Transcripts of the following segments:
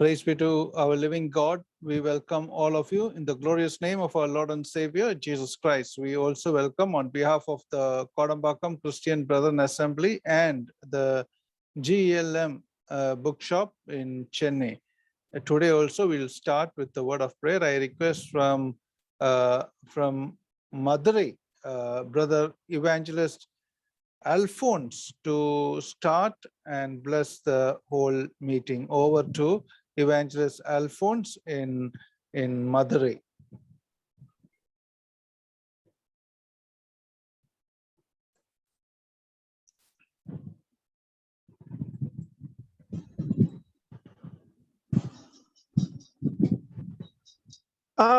Praise be to our living God. We welcome all of you in the glorious name of our Lord and Savior, Jesus Christ. We also welcome on behalf of the Kodambakam Christian Brethren Assembly and the GLM bookshop in Chennai. Today also we'll start with the word of prayer. I request from Madurai, Brother Evangelist Alphonse to start and bless the whole meeting. Over to Evangelist Alphonse in Madurai.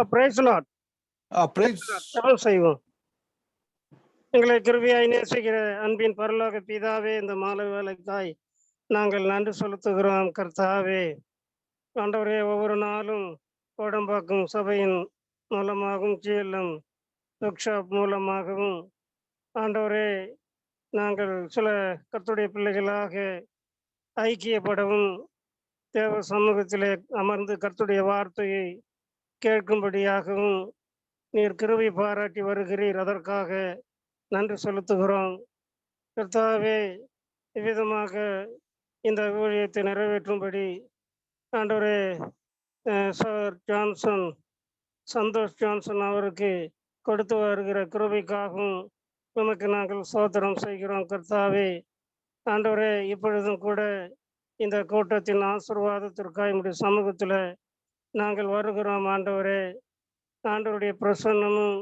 Praise the Lord. Praise. எங்களை கிருபையாய் நேசிக்கிற அன்பின் பரலோக பிதாவே, இந்த மாலை வேளைக்காய் நாங்கள் நன்றி செலுத்துகிறோம். கர்த்தாவே, ஆண்டவரே, ஒவ்வொரு நாளும் கோடம்பாக்கம் சபையின் மூலமாகவும் ஜிஎல்எம் ஒர்க்ஷாப் மூலமாகவும் ஆண்டவரே நாங்கள் சில கர்த்தருடைய பிள்ளைகளாக ஐக்கியப்படவும் தேவ சமூகத்திலே அமர்ந்து கர்த்தருடைய வார்த்தையை கேட்கும்படியாகவும் நீர் கிருபை பாராட்டி வருகிறீர். அதற்காக நன்றி செலுத்துகிறோம். கர்த்தாவே, இவ்விதமாக இந்த ஊழியத்தை நிறைவேற்றும்படி ஆண்டவரே சார் சந்தோஷ் ஜான்சன் அவருக்கு கொடுத்து வருகிற கிருபைக்காகவும் உமக்கு நாங்கள் ஸ்தோத்திரம் செய்கிறோம். கர்த்தாவே, ஆண்டவரே, இப்பொழுதும் கூட இந்த கூட்டத்தின் ஆசீர்வாதத்திற்காக நம்முடைய சமூகத்தில் நாங்கள் வருகிறோம். ஆண்டவருடைய பிரசன்னமும்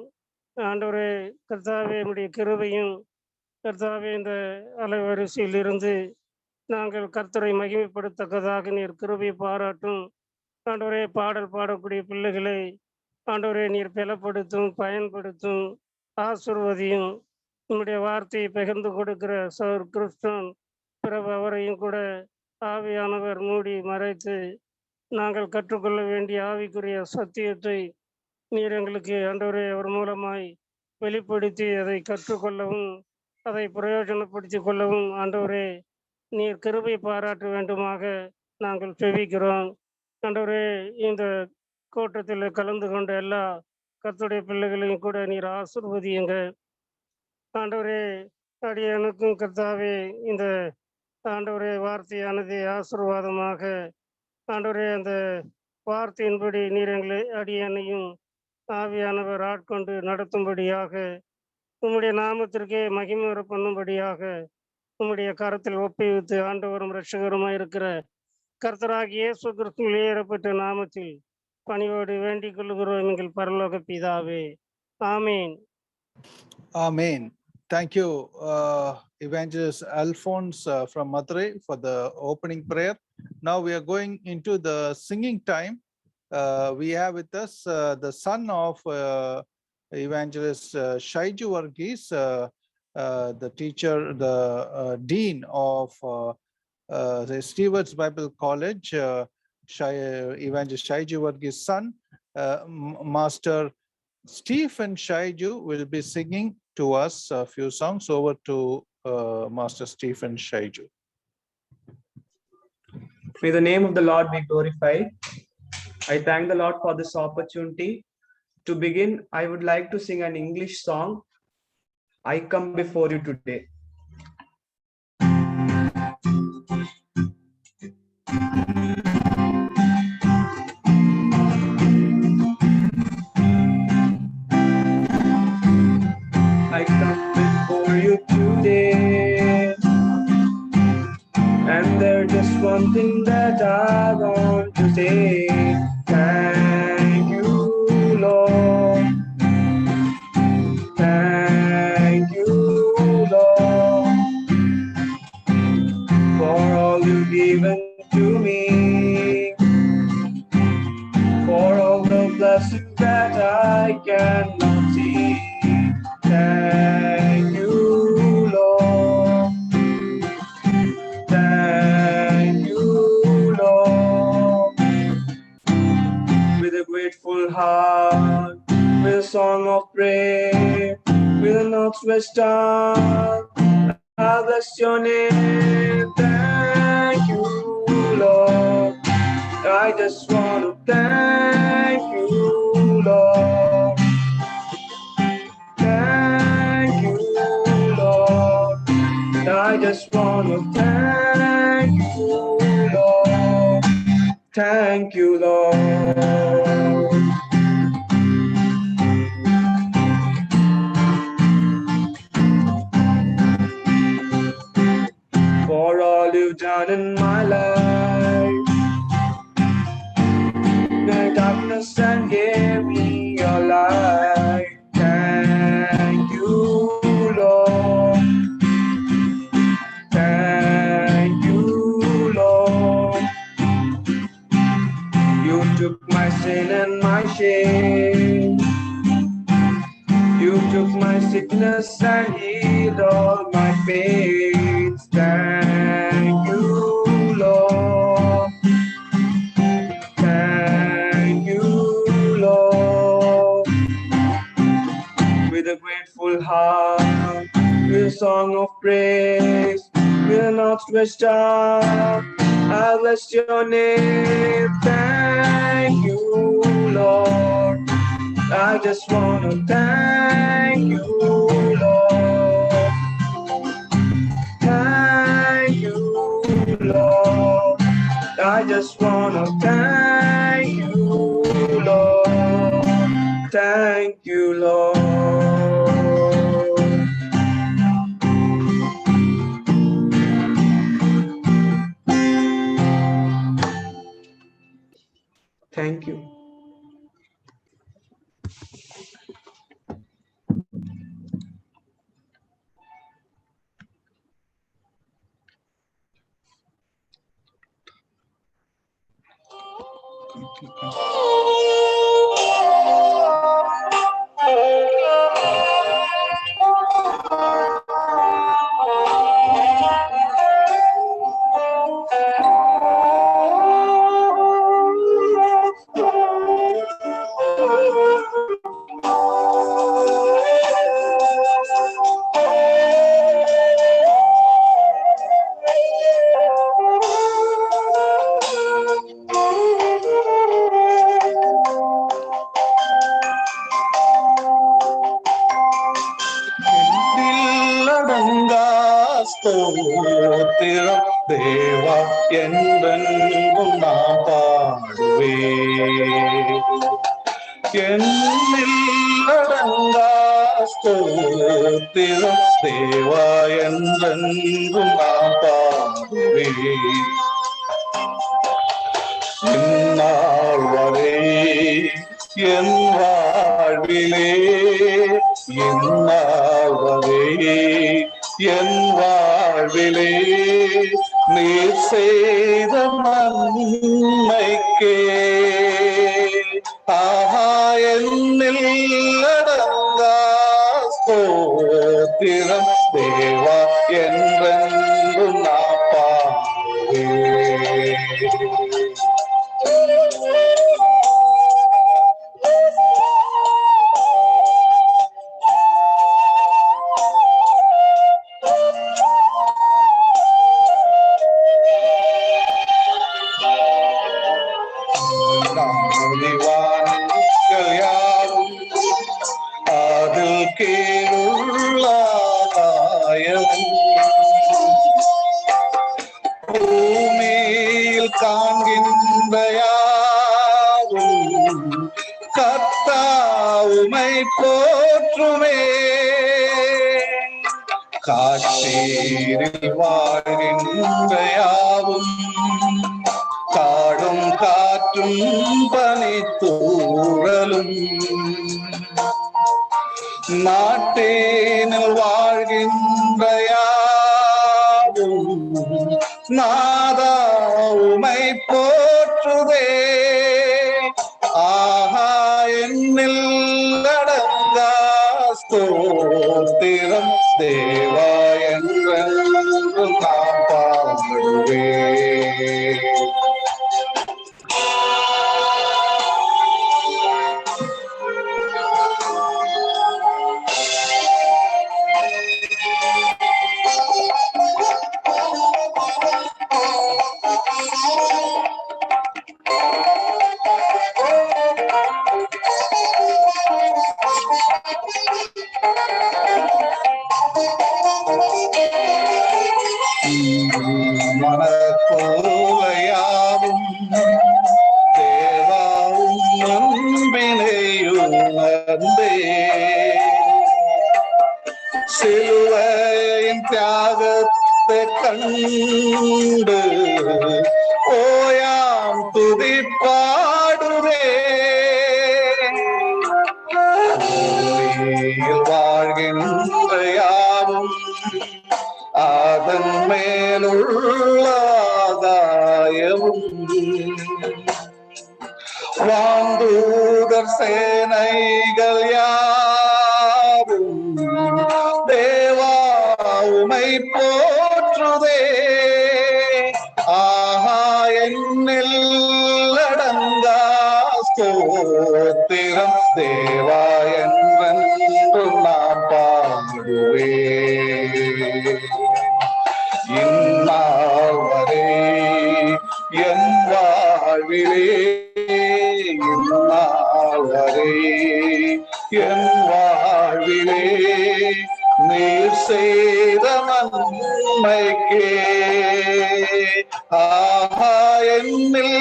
ஆண்டவரே கர்த்தாவே நம்முடைய கிருபையும் கர்த்தாவே இந்த அலைவரிசையில் இருந்து நாங்கள் கர்த்தரை மகிமைப்படுத்தக்கதாக நீர் கிருபை பாராட்டும். ஆண்டவரே, பாடல் பாடக்கூடிய பிள்ளைகளை ஆண்டவரே நீர் பலப்படுத்தும், பயன்படுத்தும், ஆசீர்வதியும். நம்முடைய வார்த்தையை பகிர்ந்து கொடுக்கிற சர் கிறிஸ்டன் பிறகு அவரையும் கூட ஆவியானவர் மூடி மறைத்து நாங்கள் கற்றுக்கொள்ள வேண்டிய ஆவிக்குரிய சத்தியத்தை நீர் எங்களுக்கு ஆண்டவரே அவர் மூலமாய் வெளிப்படுத்தி அதை கற்றுக்கொள்ளவும் அதை பிரயோஜனப்படுத்தி கொள்ளவும் ஆண்டவரே நீர் கிருபை பாராட்ட வேண்டுமாக நாங்கள் செபிக்கிறோம். ஆண்டவரே, இந்த கூட்டத்தில் கலந்து கொண்ட எல்லா கர்த்தருடைய பிள்ளைகளையும் கூட நீர் ஆசீர்வதியுங்க. ஆண்டவரே, அடியனுக்கும் கர்த்தாவே இந்த ஆண்டவரே வார்த்தையானது ஆசீர்வாதமாக ஆண்டவரே அந்த வார்த்தையின்படி நீர் எங்களை அடியனையும் ஆவியானவர் ஆட்கொண்டு நடத்தும்படியாக உம்முடைய நாமத்திற்கே மகிமை வர பண்ணும்படியாக உம்முடைய கரத்தில் ஒப்புவித்து ஆண்டவரும் இரட்சகருமாய் இருக்கிற கர்த்தராகிய இயேசு கிறிஸ்துவின் ஏறப்பட்ட நாமத்தில் பணிவோடு வேண்டிக் கொள்கிறோம் எங்கள் பரலோக பிதாவே. ஆமேன். Amen. Thank you, Evangelist Alphonse from Madurai for the opening prayer. Now we are going into the singing time. We have with us the son of Evangelist Shaiju Varghese, the teacher, the dean of the Stewart's Bible College, Evangelist Shaiju Varghese's son, Master Stephen Shaiju will be singing to us a few songs. Over to Master Stephen Shaiju. May the name of the Lord be glorified. I thank the Lord for this opportunity. To begin, I would like to sing an English song, I Come Before You Today. I come before you today, and there's just one thing that I want to say. Thank you, Lord. Thank you, Lord, for all you've given to me, for all the blessings that I cannot see. Thank you, Lord. Thank you, Lord. With a grateful heart, with a song of prayer, with an outstretched arm, I bless your name. Thank you, Lord. I just want to thank you, Lord. Thank you, Lord. I just want to thank you, Lord. Thank you, Lord. For all you've done in my life, the darkness and gave me your light. Thank you, Lord. Thank you, Lord. You took my sin and my shame. You took my sickness and healed all my pains. Thank you, Lord. Thank you, Lord. With a grateful heart, with a song of praise, with an outstretched arm, I bless your name. Thank you, Lord. I just want to thank you, Lord. Thank you, Lord. I just want to thank you, Lord. Thank you, Lord. Thank you. ஸ்தோத்திரம் தேவா என்றென்றும் நாம் பாடுவே என்னில்லடங்கா ஸ்தோத்திரம் தேவா என்றென்றும் நாம் பாடுவே இந்நாள் வரை என் வாழ்விலே இந்நாள் வரை என் வாழ்விலே நீர் செய்த நன்மைக்கே ஆஹா என்னில்லடங்கா ஸ்தோத்திரம் தேவா என்றென்றும் நான் பாடுவேன். அதில் கீழுள்ளாயம் பூமியில் காண்கின்ற யாவும் கர்த்தாவுமை போற்றுமே காற்றீரில் வாழ்கின்ற யாவும் காடும் காற்றும் பனித்தூறலும் நாட்டேனில் வாழ்கின்ற யாவும் நாதா உமை போற்றுதே ஆஹா என்னில் அடங்கா ஸ்தோத்திரம் தேவா என்றென்று நாம் பாடுவே தியாகத்தை கண்டு ஓயாம் துதி பாடுவே வாழ்கின்ற யாவும் அதன் மேலுள்ள ஆதாயமும் வாந்தூதர் சேனைகள் யாவும் தேவா உமை போற்றுதே ஆஹா என்னில் அடங்கா ஸ்தோத்திரம் தேவா என்றென்று நாம் பாடுவே இந்நாள் வரை என் வாழ்விலே இந்நாள் வரை என் வாழ்விலே நீர் செய்த நன்மைக்கே ஆஹா என்னில்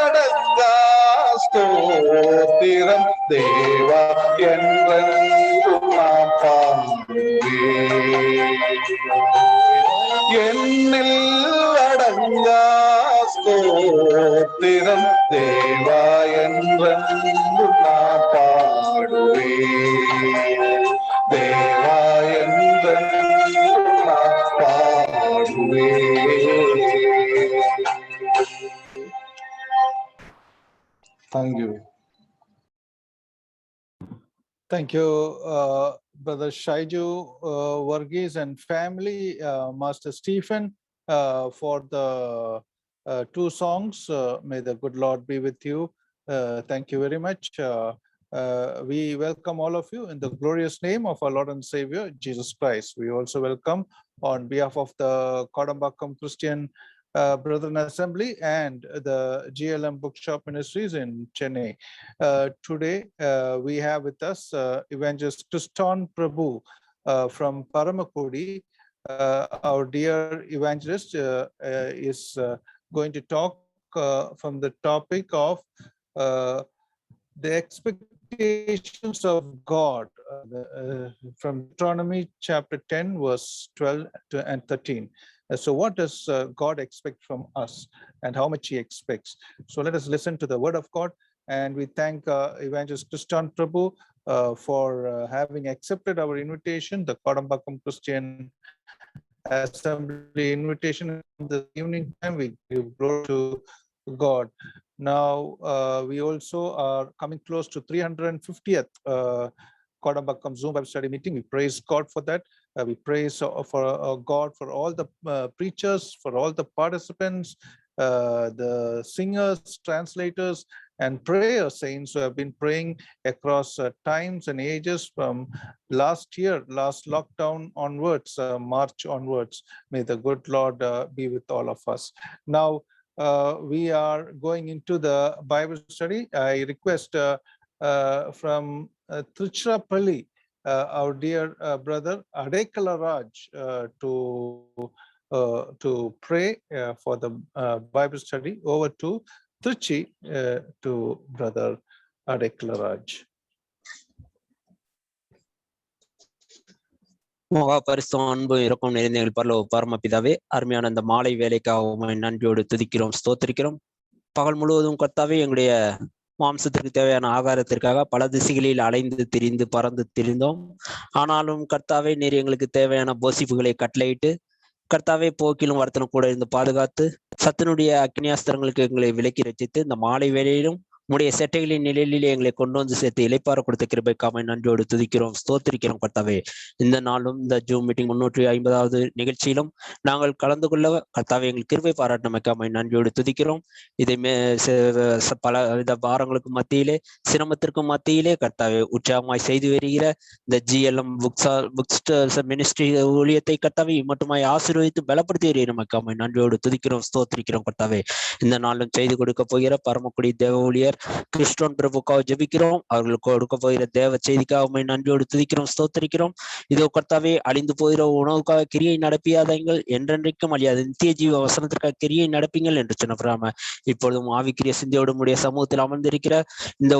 அடங்கா ஸ்தோத்திரம் தேவா என்றென்று நாம் பாடுவே என்னில் அடங்கா ஸ்தோத்திரம் தேவா என்றென்று நான் பாடுவே தேவா என்றென்று நான் பாடுவே. Thank you. Thank you, Brother Shaiju, Varghese and family, Master Stephen, for the two songs. May the good Lord be with you. Thank you very much. We welcome all of you in the glorious name of our Lord and Savior, Jesus Christ. We also welcome on behalf of the Kodambakkam Christian Brethren Assembly and the GLM Bookshop Ministries in Chennai. Today, we have with us Evangelist Kriston Prabhu from Paramakudi. Our dear evangelist is going to talk from the topic of the expectations of God from Deuteronomy chapter 10, verse 12 and 13. So what does God expect from us and how much he expects? So let us listen to the word of God, and we thank Evangelist Kriston Prabhu for having accepted our invitation, the Kodambakkam Christian Assembly invitation. In the evening time, we give glory to God. Now, we also are coming close to 350th Kodambakkam Zoom Bible Study meeting. We praise God for that. We praise for God for all the preachers, for all the participants, the singers, translators, and prayer saints who have been praying across times and ages from last year, last lockdown onwards, March onwards. May the good Lord be with all of us. Now, we are going into the Bible study. I request from Tiruchirappalli, our dear brother Adekala Raj, to pray for the Bible study. Over to Trichy, to brother Adekala Raj. மகா பரிசுத்தம் அன்பு இருக்கும் நிறைந்த எங்கள் பரமபிதாவே, அருமையான அந்த மாலை வேலைக்காக உம்மை நன்றியோடு துதிக்கிறோம், ஸ்தோத்திரிக்கிறோம். பகல் முழுவதும் கர்த்தாவே எங்களுடைய மாம்சத்திற்கு தேவையான ஆகாரத்திற்காக பல திசைகளில் அலைந்து திரிந்து பறந்து திரிந்தோம். ஆனாலும் கர்த்தாவே நீர் எங்களுக்கு தேவையான போசிப்புகளை கட்டளையிட்டு கர்த்தாவே போக்கிலும் வருத்தனும் கூட இருந்து பாதுகாத்து சத்தினுடைய அக்னியாஸ்திரங்களுக்கு எங்களை விலக்கி ரசித்து இந்த மாலை வேளையிலும் உடைய செட்டைகளின் நிலையிலே எங்களை கொண்டு வந்து சேர்த்து இளைப்பாற கொடுத்த கிருபைக்காக நன்றியோடு துதிக்கிறோம், ஸ்தோத்திரிக்கிறோம். கர்த்தாவே இந்த நாளும் இந்த ஜூம் மீட்டிங் 350வது நிகழ்ச்சியிலும் நாங்கள் கலந்து கொள்ள கர்த்தாவே எங்கள் கிருபை பாராட்டினமைக்காக நன்றியோடு துதிக்கிறோம். இதை பல வித பாரங்களுக்கு மத்தியிலே சிரமத்திற்கும் மத்தியிலே கர்த்தாவே உற்சாகமாய் செய்து வருகிற இந்த GLM புக்ஸ் மினிஸ்ட்ரி ஊழியத்தை கர்த்தாவே மட்டுமாய் ஆசீர்வதித்து பலப்படுத்தி வருகிறமைக்காக நன்றியோடு துதிக்கிறோம், ஸ்தோத்திரிக்கிறோம். கர்த்தாவே இந்த நாளும் செய்து கொடுக்க போகிற பரமக்குடி தேவ ஊழியர் கிறிஸ்டோன் பிரபுக்காக ஜெபிக்கிறோம். அவர்களுக்கு கொடுக்க போகிற தேவ செய்திக்காக உம்மை நன்றியோடு துதிக்கிறோம், ஸ்தோத்திரிக்கிறோம். இதோ கர்த்தாவே, அழிந்து போகிற உணவுக்காக கிரியை நடப்பியாதீங்கள், என்றென்றைக்கும் அழியாத நித்திய ஜீவ வசனத்திற்காக கிரியை நடப்பீங்கள் என்று சொன்ன இப்பொழுதும் ஆவிக்குரிய சிந்தையோடு உடைய சமூகத்தில் அமர்ந்திருக்கிற இந்த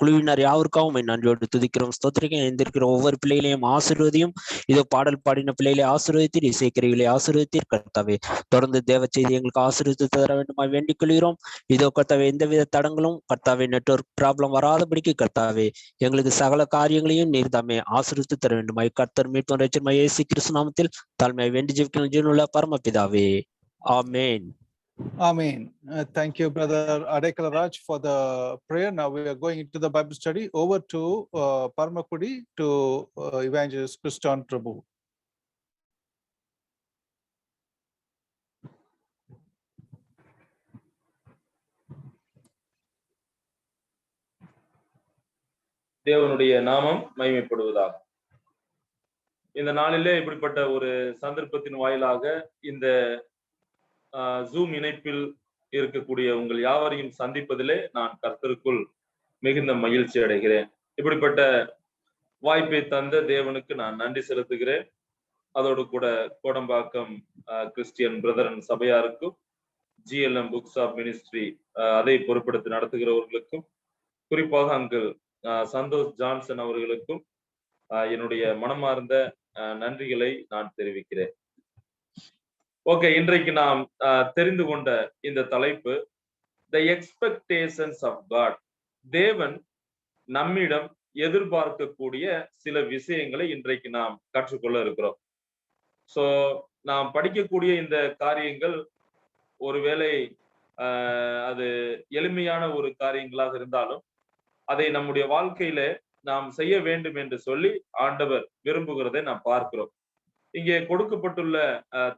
குழுவினர் யாருக்காகவும் உம்மை நன்றியோடு துதிக்கிறோம், ஸ்தோத்திரிக்கிறோம். எழுந்திருக்கிற ஒவ்வொரு பிள்ளைகளையும் ஆசீர்வதியும். இதோ பாடல் பாடின பிள்ளைகளை ஆசீர்வதித்தீர், இசைக்கருவிகளை ஆசீர்வதித்தீர் கர்த்தாவே. தொடர்ந்து தேவ செய்தி எங்களுக்கு ஆசீர்வதித்து தர வேண்டுமா வேண்டிக் கொள்கிறோம். இதோ கர்த்தாவே, எந்தவித தடங்களும் கர்த்தாவே நெட்வொர்க் ப்ராப்ளம் வராதபடிக்கு கர்த்தாவே எங்களுக்கு சகல காரியங்களையும் நீர் தாமே ஆசீர்வதித்து தர வேண்டுமாய் கர்த்தர் மீட்பர் இரட்சகருமாய் இயேசு கிறிஸ்து நாமத்தில் தாழ்மையாய் வேண்டி ஜெபிக்கிறோம் ஜீவனுள்ள பரமபிதாவே. ஆமென். Amen. Thank you, Brother Adekala Raj, for the prayer. Now we are going into the Bible study. Over to Parmakudi to Evangelist Christian Prabhu. தேவனுடைய நாமம் மகிமைப்படுவதாக. இந்த நாளிலே இப்படிப்பட்ட ஒரு சந்தர்ப்பத்தின் வாயிலாக இந்த ஜூம் இணைப்பில் இருக்கக்கூடிய உங்கள் யாவரையும் சந்திப்பதிலே நான் கர்த்தருக்குள் மிகுந்த மகிழ்ச்சி அடைகிறேன். இப்படிப்பட்ட வாய்ப்பை தந்த தேவனுக்கு நான் நன்றி செலுத்துகிறேன். அதோடு கூட கோடம்பாக்கம் கிறிஸ்டியன் பிரதரன் சபையாருக்கும், GLM புக்ஸ் ஆஃப் மினிஸ்ட்ரி அதை பொறுப்பெடுத்து நடத்துகிறவர்களுக்கும், குறிப்பாக அங்கு சந்தோஷ் ஜான்சன் அவர்களுக்கும் என்னுடைய மனமார்ந்த நன்றிகளை நான் தெரிவிக்கிறேன். ஓகே, இன்றைக்கு நாம் தெரிந்து கொண்ட இந்த தலைப்பு த எக்ஸ்பெக்டேஷன்ஸ் ஆஃப் காட். தேவன் நம்மிடம் எதிர்பார்க்கக்கூடிய சில விஷயங்களை இன்றைக்கு நாம் கற்றுக்கொள்ள இருக்கிறோம். சோ நாம் படிக்கக்கூடிய இந்த காரியங்கள் ஒருவேளை அது எளிமையான ஒரு காரியங்களாக இருந்தாலும் அதை நம்முடைய வாழ்க்கையில நாம் செய்ய வேண்டும் என்று சொல்லி ஆண்டவர் விரும்புகிறதை நாம் பார்க்கிறோம். இங்கே கொடுக்கப்பட்டுள்ள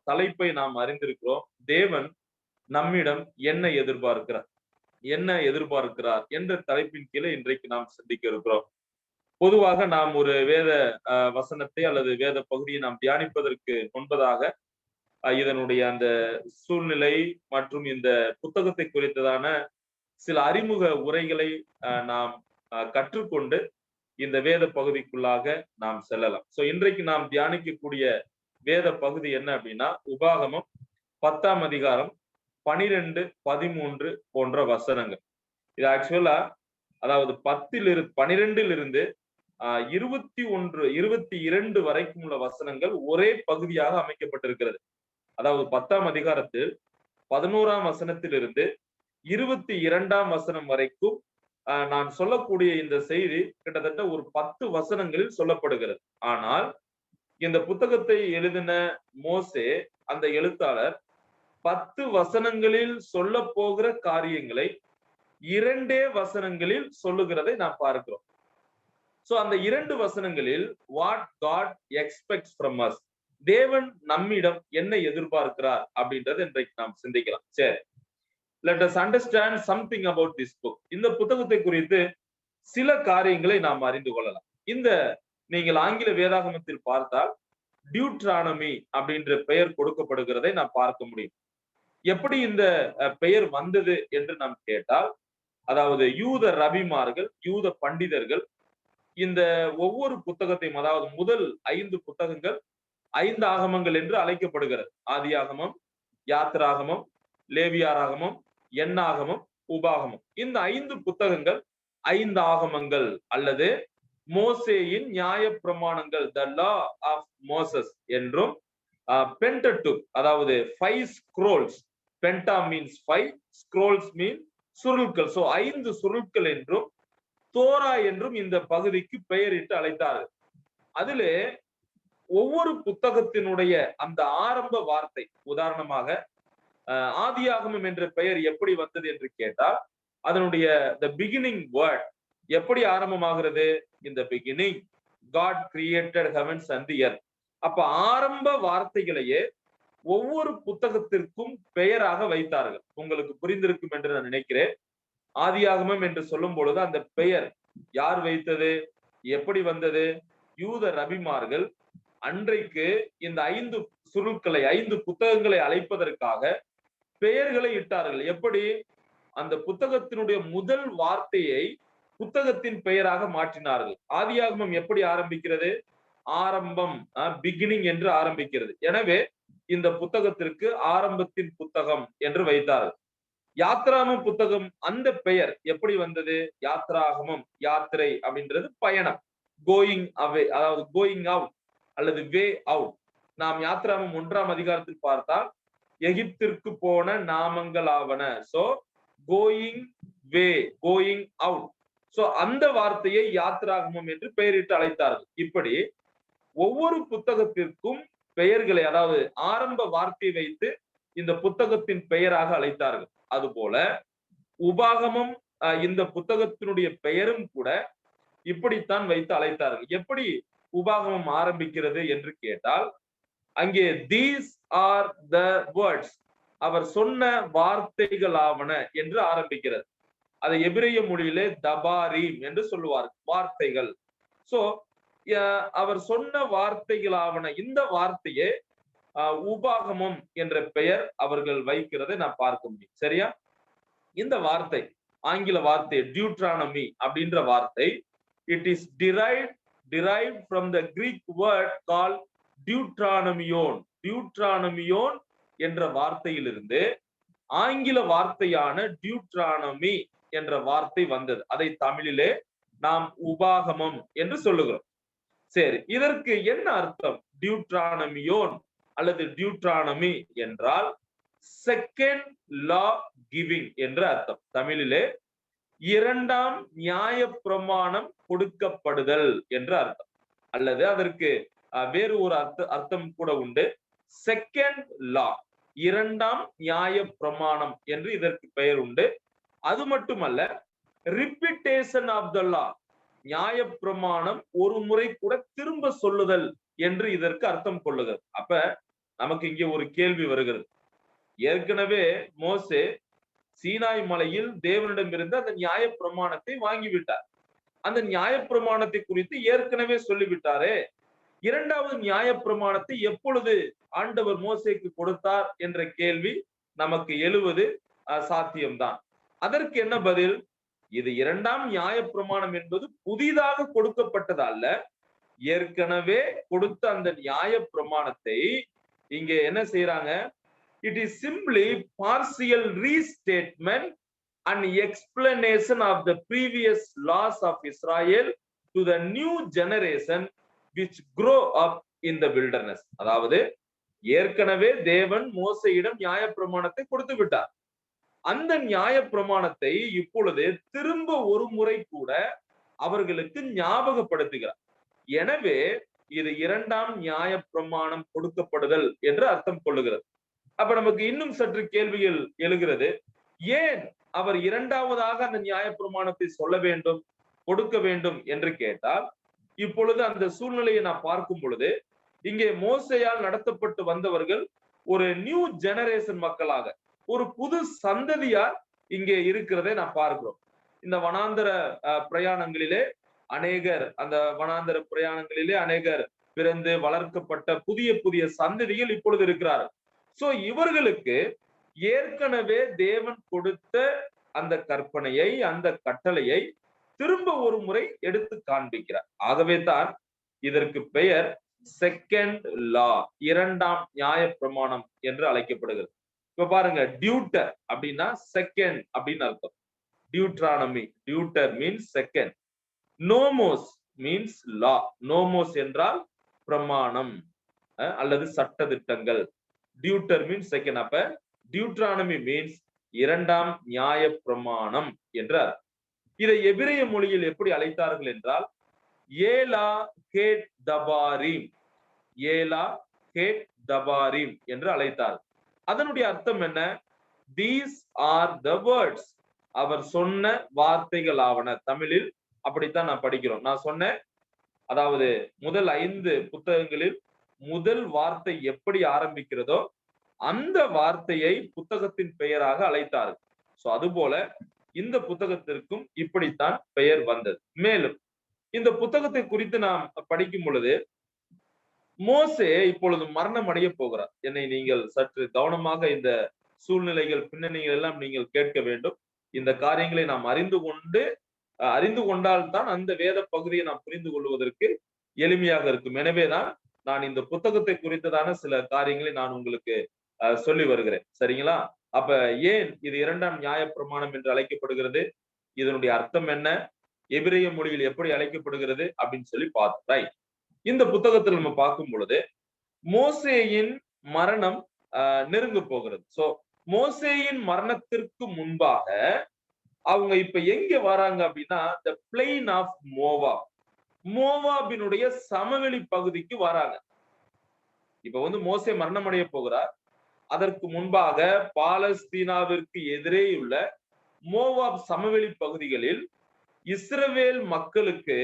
தலைப்பை நாம் அறிந்திருக்கிறோம். தேவன் நம்மிடம் என்ன எதிர்பார்க்கிறார் என்ற தலைப்பின் கீழே இன்றைக்கு நாம் சிந்திக்க இருக்கிறோம். பொதுவாக நாம் ஒரு வேத வசனத்தை அல்லது வேத பகுதியை நாம் தியானிப்பதற்கு முன்பதாக இதனுடைய அந்த சூழ்நிலை மற்றும் இந்த புத்தகத்தை குறித்ததான சில அறிமுக உரைகளை நாம் கற்றுக்கொண்டு இந்த வேத பகுதிக்குள்ளாக நாம் செல்லலாம். சோ இன்றைக்கு நாம் தியானிக்கக்கூடிய வேத பகுதி என்ன அப்படின்னா, உபாகமம் 10ஆம் அதிகாரம் 12, 13 போன்ற வசனங்கள். இது ஆக்சுவலா அதாவது 12 21, 22 வரைக்கும் உள்ள வசனங்கள் ஒரே பகுதியாக அமைக்கப்பட்டிருக்கிறது. அதாவது 10ஆம் அதிகாரத்தில் 11ஆம் வசனத்திலிருந்து 22ஆம் வசனம் வரைக்கும் நான் சொல்லக்கூடிய இந்த செய்தி கிட்டத்தட்ட ஒரு 10 வசனங்களில் சொல்லப்படுகிறது. ஆனால் இந்த புத்தகத்தை எழுதின மோசே, அந்த எழுத்தாளர் 10 வசனங்களில் சொல்ல போகிற காரியங்களை 2 வசனங்களில் சொல்லுகிறதை நாம் பார்க்கிறோம். சோ அந்த 2 வசனங்களில் what God expects from us, தேவன் நம்மிடம் என்ன எதிர்பார்க்கிறார் அப்படின்றது இன்றைக்கு நாம் சிந்திக்கலாம். சரி, let us understand something about this book. இந்த புத்தகத்தை குறித்து சில காரியங்களை நாம் அறிந்து கொள்ளலாம். இந்த நீங்கள் ஆங்கில வேதாகமத்தில் பார்த்தால் டியூட்ரானமி அப்படின்ற பெயர் கொடுக்கப்படுகிறதை நாம் பார்க்க முடியும். எப்படி இந்த பெயர் வந்தது என்று நாம் கேட்டால், அதாவது யூத ரபிமார்கள், யூத பண்டிதர்கள் இந்த ஒவ்வொரு புத்தகத்தையும், அதாவது முதல் 5 புத்தகங்கள் 5 ஆகமங்கள் என்று அழைக்கப்படுகிறது. ஆதியாகமம், யாத்திராகமம், லேவியாராகமம், எண்ணாகமம், உபாகமம். இந்த 5 புத்தகங்கள் 5 ஆகமங்கள் அல்லது மோசேயின் நியாய பிரமாணங்கள், த லா ஆஃப் மோசஸ் என்றும், பென்டடுக் அதாவது 5 ஸ்க்ரோல்ஸ், பென்டா மீன்ஸ் 5, ஸ்க்ரோல்ஸ் மீன் சுருள்கள், சோ 5 சுருள்கள் என்றும், தோரா என்றும் இந்த பகுதிக்கு பெயரிட்டு அழைத்தார்கள். அதிலே ஒவ்வொரு புத்தகத்தினுடைய அந்த ஆரம்ப வார்த்தை, உதாரணமாக ஆதியாகமம் என்ற பெயர் எப்படி வந்தது என்று கேட்டால், அதனுடைய the beginning word எப்படி ஆரம்பமாகிறது? in the beginning God created heavens and the earth. அப்ப ஆரம்ப வார்த்தைகளையே ஒவ்வொரு புத்தகத்திற்கும் பெயராக வைத்தார்கள். உங்களுக்கு புரிந்திருக்கும் என்று நான் நினைக்கிறேன். ஆதியாகமம் என்று சொல்லும் பொழுது அந்த பெயர் யார் வைத்தது, எப்படி வந்தது? யூத ரபிமார்கள் அன்றைக்கு இந்த 5 சுருட்களை, 5 புத்தகங்களை அழைப்பதற்காக பெயர்களை இட்டார்கள். எப்படி? அந்த புத்தகத்தினுடைய முதல் வார்த்தையை புத்தகத்தின் பெயராக மாற்றினார்கள். ஆதியாகமம் எப்படி ஆரம்பிக்கிறது? ஆரம்பம், பிகினிங் என்று ஆரம்பிக்கிறது. எனவே இந்த புத்தகத்திற்கு ஆரம்பத்தின் புத்தகம் என்று வைத்தார்கள். யாத்ராகமம் புத்தகம் அந்த பெயர் எப்படி வந்தது? யாத்ராகமம், யாத்திரை அப்படின்றது பயணம், கோயிங் அவே, அதாவது கோயிங் அவுட் அல்லது வே அவுட். நாம் யாத்ராகமம் 1ஆம் அதிகாரத்தில் பார்த்தால் எகிப்திற்கு போன நாமங்கள் ஆவன. சோ கோயிங் வே, கோயிங் அவுட். சோ அந்த வார்த்தையை யாத்ராகமம் என்று பெயரிட்டு அழைத்தார்கள். இப்படி ஒவ்வொரு புத்தகத்திற்கும் பெயர்களை, அதாவது ஆரம்ப வார்த்தை வைத்து இந்த புத்தகத்தின் பெயராக அழைத்தார்கள். அதுபோல உபாகமம், இந்த புத்தகத்தினுடைய பெயரும் கூட இப்படித்தான் வைத்து அழைத்தார்கள். எப்படி உபாகமம் ஆரம்பிக்கிறது என்று கேட்டால், அங்கே தீஸ் ஆர் த வேர்ட்ஸ், அவர் சொன்ன வார்த்தைகளாவன என்று ஆரம்பிக்கிறது. அதை எபிரேய மொழியிலே தபாரீம் என்று சொல்லுவார், வார்த்தைகள். சோ அவர் சொன்ன வார்த்தைகளாவன, இந்த வார்த்தையே உபாகமம் என்ற பெயர் அவர்கள் வைக்கிறதை நான் பார்க்க முடியும். சரியா? இந்த வார்த்தை, ஆங்கில வார்த்தை டியூட்ரானமி அப்படின்ற வார்த்தை, it is derived from the Greek word called டியூட்ரானமியோன். டியூட்ரானமியோன் என்ற வார்த்தையிலிருந்து ஆங்கில வார்த்தையான டியூட்ரானமி என்ற வார்த்தை வந்தது. அதை தமிழிலே நாம் உபாகமம் என்று சொல்லுகிறோம். சரி, இதற்கு என்ன அர்த்தம்? டியூட்ரானமியோன் அல்லது டியூட்ரானமி என்றால் செகண்ட் லா கிவிங் என்ற அர்த்தம். தமிழிலே 2ஆம் நியாய பிரமாணம் கொடுக்கப்படுதல் என்ற அர்த்தம். அல்லது அதற்கு வேறு ஒரு அர்த்தம் கூட உண்டு. செகண்ட் லா, 2ஆம் நியாய பிரமாணம் என்று இதற்கு பெயர் உண்டு. அது மட்டுமல்ல, ரிப்பீட்டேஷன் ஆஃப் த லா, நியாய பிரமாணம் ஒரு முறை கூட திரும்ப சொல்லுதல் என்று இதற்கு அர்த்தம் கொள்ளுகிறது. அப்ப நமக்கு இங்கே ஒரு கேள்வி வருகிறது. ஏற்கனவே மோசே சீனாய் மலையில் தேவனிடமிருந்து அந்த நியாய பிரமாணத்தை வாங்கிவிட்டார். அந்த நியாய பிரமாணத்தை குறித்து ஏற்கனவே சொல்லிவிட்டாரே, 2வது நியாய பிரமாணத்தை எப்பொழுது ஆண்டவர் மோசேக்கு கொடுத்தார் என்ற கேள்வி நமக்கு எழுவது சாத்தியம்தான். அதற்கு என்ன பதில்? இது 2ஆம் நியாய பிரமாணம் என்பது புதிதாக கொடுக்கப்பட்டது அல்ல. ஏற்கனவே கொடுத்த அந்த நியாய பிரமாணத்தை இங்கே என்ன செய்யறாங்க? It is simply partial restatement and explanation of the previous laws of Israel to the new generation which grow up in the wilderness. அதாவது ஏற்கனவே தேவன் மோசேயிடம் நியாய பிரமாணத்தை கொடுத்து விட்டார். அந்த நியாய பிரமாணத்தை இப்பொழுது திரும்ப ஒரு முறை கூட அவர்களுக்கு ஞாபகப்படுத்துகிறார். எனவே இது 2ஆம் நியாய பிரமாணம் கொடுக்கப்படுதல் என்று அர்த்தம் கொள்ளுகிறது. அப்ப நமக்கு இன்னும் சற்று கேள்விகள் எழுகிறது. ஏன் அவர் 2வதாக அந்த நியாய பிரமாணத்தை சொல்ல வேண்டும், கொடுக்க வேண்டும் என்று கேட்டால், இப்பொழுது அந்த சூழ்நிலையை நான் பார்க்கும் பொழுது இங்கே மோசேயால் நடத்தப்பட்டு வந்தவர்கள் ஒரு நியூ ஜெனரேஷன் மக்களாக, ஒரு புது சந்ததியார் இங்கே இருக்கிறதை நான் பார்க்கிறோம். இந்த வனாந்தர பிரயாணங்களிலே அநேகர் பிறந்து வளர்க்கப்பட்ட புதிய புதிய சந்ததிகள் இப்பொழுது இருக்கிறார்கள். சோ இவர்களுக்கு ஏற்கனவே தேவன் கொடுத்த அந்த கற்பனையை, அந்த கட்டளையை திரும்ப ஒரு முறை எடுத்து காண்பிக்கிறார். ஆகவே தான் இதற்கு பெயர் செகண்ட் லா, 2ஆம் நியாய பிரமாணம் என்று அழைக்கப்படுகிறது. இப்ப பாருங்க, டியூட்டர் அப்படின்னா செகண்ட் அப்படின்னு அர்த்தம். Deuteronomy, deutero means second. Nomos means law. நோமோஸ் என்றால் பிரமாணம் அல்லது சட்ட திட்டங்கள். Deutero means second. அப்ப டியூட்ரானமி மீன்ஸ் 2ஆம் நியாய பிரமாணம் என்ற அர்த்தம். இதை எபிரேய மொழியில் எப்படி அழைத்தார்கள் என்றால் ஏலா கேட் தபாரீம், ஏலா கேட் தபாரீம் என்று அழைத்தார். அதனுடைய அர்த்தம் என்ன? தீஸ் ஆர் த வேர்ட்ஸ், அவர் சொன்ன வார்த்தைகள் ஆவன. தமிழில் அப்படித்தான் நான் படிக்கிறோம். நான் சொன்னேன், அதாவது முதல் 5 புத்தகங்களில் முதல் வார்த்தை எப்படி ஆரம்பிக்கிறதோ அந்த வார்த்தையை புத்தகத்தின் பெயராக அழைத்தார்கள். சோ அதுபோல இந்த புத்தகத்திற்கும் இப்படித்தான் பெயர் வந்தது. மேலும் இந்த புத்தகத்தை குறித்து நாம் படிக்கும் பொழுது மோசே இப்பொழுது மரணம் அடைய போகிறார். என்னை நீங்கள் சற்று கவனமாக இந்த சூழ்நிலைகள், பின்னணிகள் எல்லாம் நீங்கள் கேட்க வேண்டும். இந்த காரியங்களை நாம் அறிந்து கொண்டால்தான் அந்த வேத பகுதியை நாம் புரிந்து கொள்வதற்கு எளிமையாக இருக்கும். எனவேதான் நான் இந்த புத்தகத்தை குறித்ததான சில காரியங்களை நான் உங்களுக்கு சொல்லி வருகிறேன். சரிங்களா? அப்ப ஏன் இது 2ஆம் நியாயப்பிரமாணம் என்று அழைக்கப்படுகிறது, இதனுடைய அர்த்தம் என்ன, எபிரேய மொழியில் எப்படி அழைக்கப்படுகிறது அப்படின்னு சொல்லி பார்த்தோம். ரைட். இந்த புத்தகத்தில் நம்ம பார்க்கும் பொழுது மோசேயின் மரணம் நெருங்க போகிறது. சோ மோசேயின் மரணத்திற்கு முன்பாக அவங்க இப்ப எங்க வராங்க அப்படின்னா the plain of Moab, மோவாபினுடைய சமவெளி பகுதிக்கு வராங்க. இப்ப மோசே மரணம் அடைய போகிறார். அதற்கு முன்பாக பாலஸ்தீனாவிற்கு எதிரே உள்ள மோவாப் சமவெளி பகுதிகளில் இஸ்ரவேல் மக்களுக்கு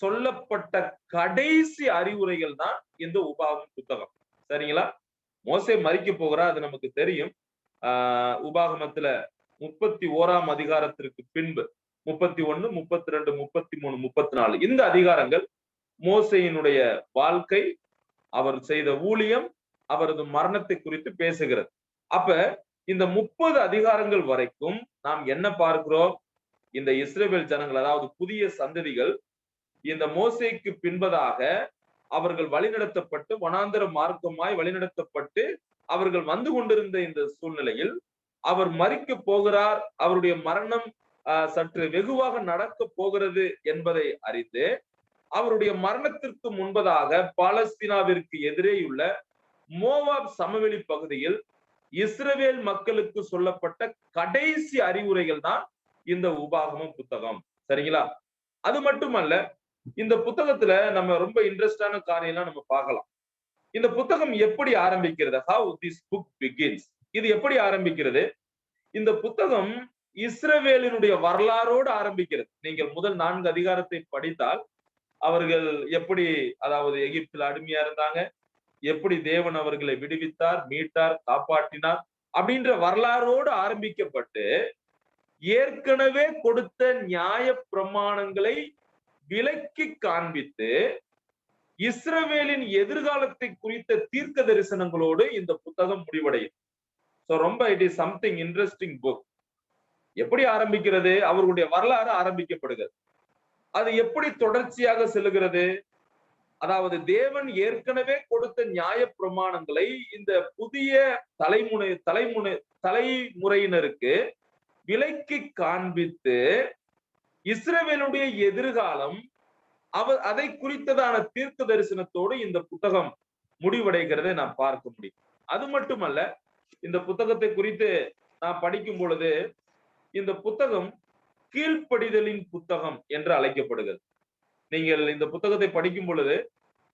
சொல்லப்பட்ட கடைசி அறிவுரைகள் தான் இந்த உபாகம புத்தகம். சரிங்களா? மோசே மரிக்க போகிறார், அது நமக்கு தெரியும். உபாகமத்துல 31ஆம் அதிகாரத்திற்கு பின்பு 31, 32, 33, 34 இந்த அதிகாரங்கள் மோசேயினுடைய வாழ்க்கை, அவர் செய்த ஊழியம், அவரது மரணத்தை குறித்து பேசுகிறது. அப்ப இந்த 30 அதிகாரங்கள் வரைக்கும் நாம் என்ன பார்க்கிறோம்? இந்த இஸ்ரவேல் ஜனங்கள், அதாவது புதிய சந்ததிகள், இந்த மோசேக்கு பின்பதாக அவர்கள் வழிநடத்தப்பட்டு வனாந்தர மார்க்கமாய் வழிநடத்தப்பட்டு அவர்கள் வந்து கொண்டிருந்த இந்த சூழ்நிலையில் அவர் மரிக்க போகிறார், அவருடைய மரணம் சற்று வெகுவாக நடக்க போகிறது என்பதை அறிந்து அவருடைய மரணத்திற்கு முன்பதாக பாலஸ்தீனாவிற்கு எதிரேயுள்ள மோவாப் சமவெளி பகுதியில் இஸ்ரவேல் மக்களுக்கு சொல்லப்பட்ட கடைசி அறிவுரைகள் தான் இந்த உபாகம புத்தகம். சரிங்களா? அது மட்டுமல்ல, இந்த புத்தகத்துல நம்ம ரொம்ப இன்ட்ரெஸ்டான காரியம்லாம் நம்ம பார்க்கலாம். இந்த புத்தகம் எப்படி ஆரம்பிக்கிறது? How this book begins. இது எப்படி ஆரம்பிக்கிறது? இந்த புத்தகம் இஸ்ரவேலினுடைய வரலாறோடு ஆரம்பிக்கிறது. நீங்கள் முதல் 4 அதிகாரத்தை படித்தால் அவர்கள் எப்படி, அதாவது எகிப்தில் அடிமையா இருந்தாங்க, எப்படி தேவன் அவர்களை விடுவித்தார், மீட்டார், காப்பாற்றினார் அப்படின்ற வரலாறோடு ஆரம்பிக்கப்பட்டு ஏற்கனவே கொடுத்த நியாய பிரமாணங்களை விலக்கி காண்பித்து இஸ்ரவேலின் எதிர்காலத்தை குறித்த தீர்க்க தரிசனங்களோடு இந்த புத்தகம் முடிவடையும். சோ ரொம்ப it is something interesting book. எப்படி ஆரம்பிக்கிறது? அவர்களுடைய வரலாறு ஆரம்பிக்கப்படுகிறது. அது எப்படி தொடர்ச்சியாக செல்லுகிறது? அதாவது ஏற்கனவே கொடுத்த நியாய பிரமாணங்களை இந்த புதிய தலைமுறையினருக்கு விலக்கி காண்பித்து இஸ்ரவேலுடைய எதிர்காலம் அதை குறித்ததான தீர்க்க தரிசனத்தோடு இந்த புத்தகம் முடிவடைகிறதை நாம் பார்க்க முடியும். அது மட்டுமல்ல, இந்த புத்தகத்தை குறித்து நான் படிக்கும் பொழுது இந்த புத்தகம் கீழ்ப்படிதலின் புத்தகம் என்று அழைக்கப்படுகிறது. நீங்கள் இந்த புத்தகத்தை படிக்கும் பொழுது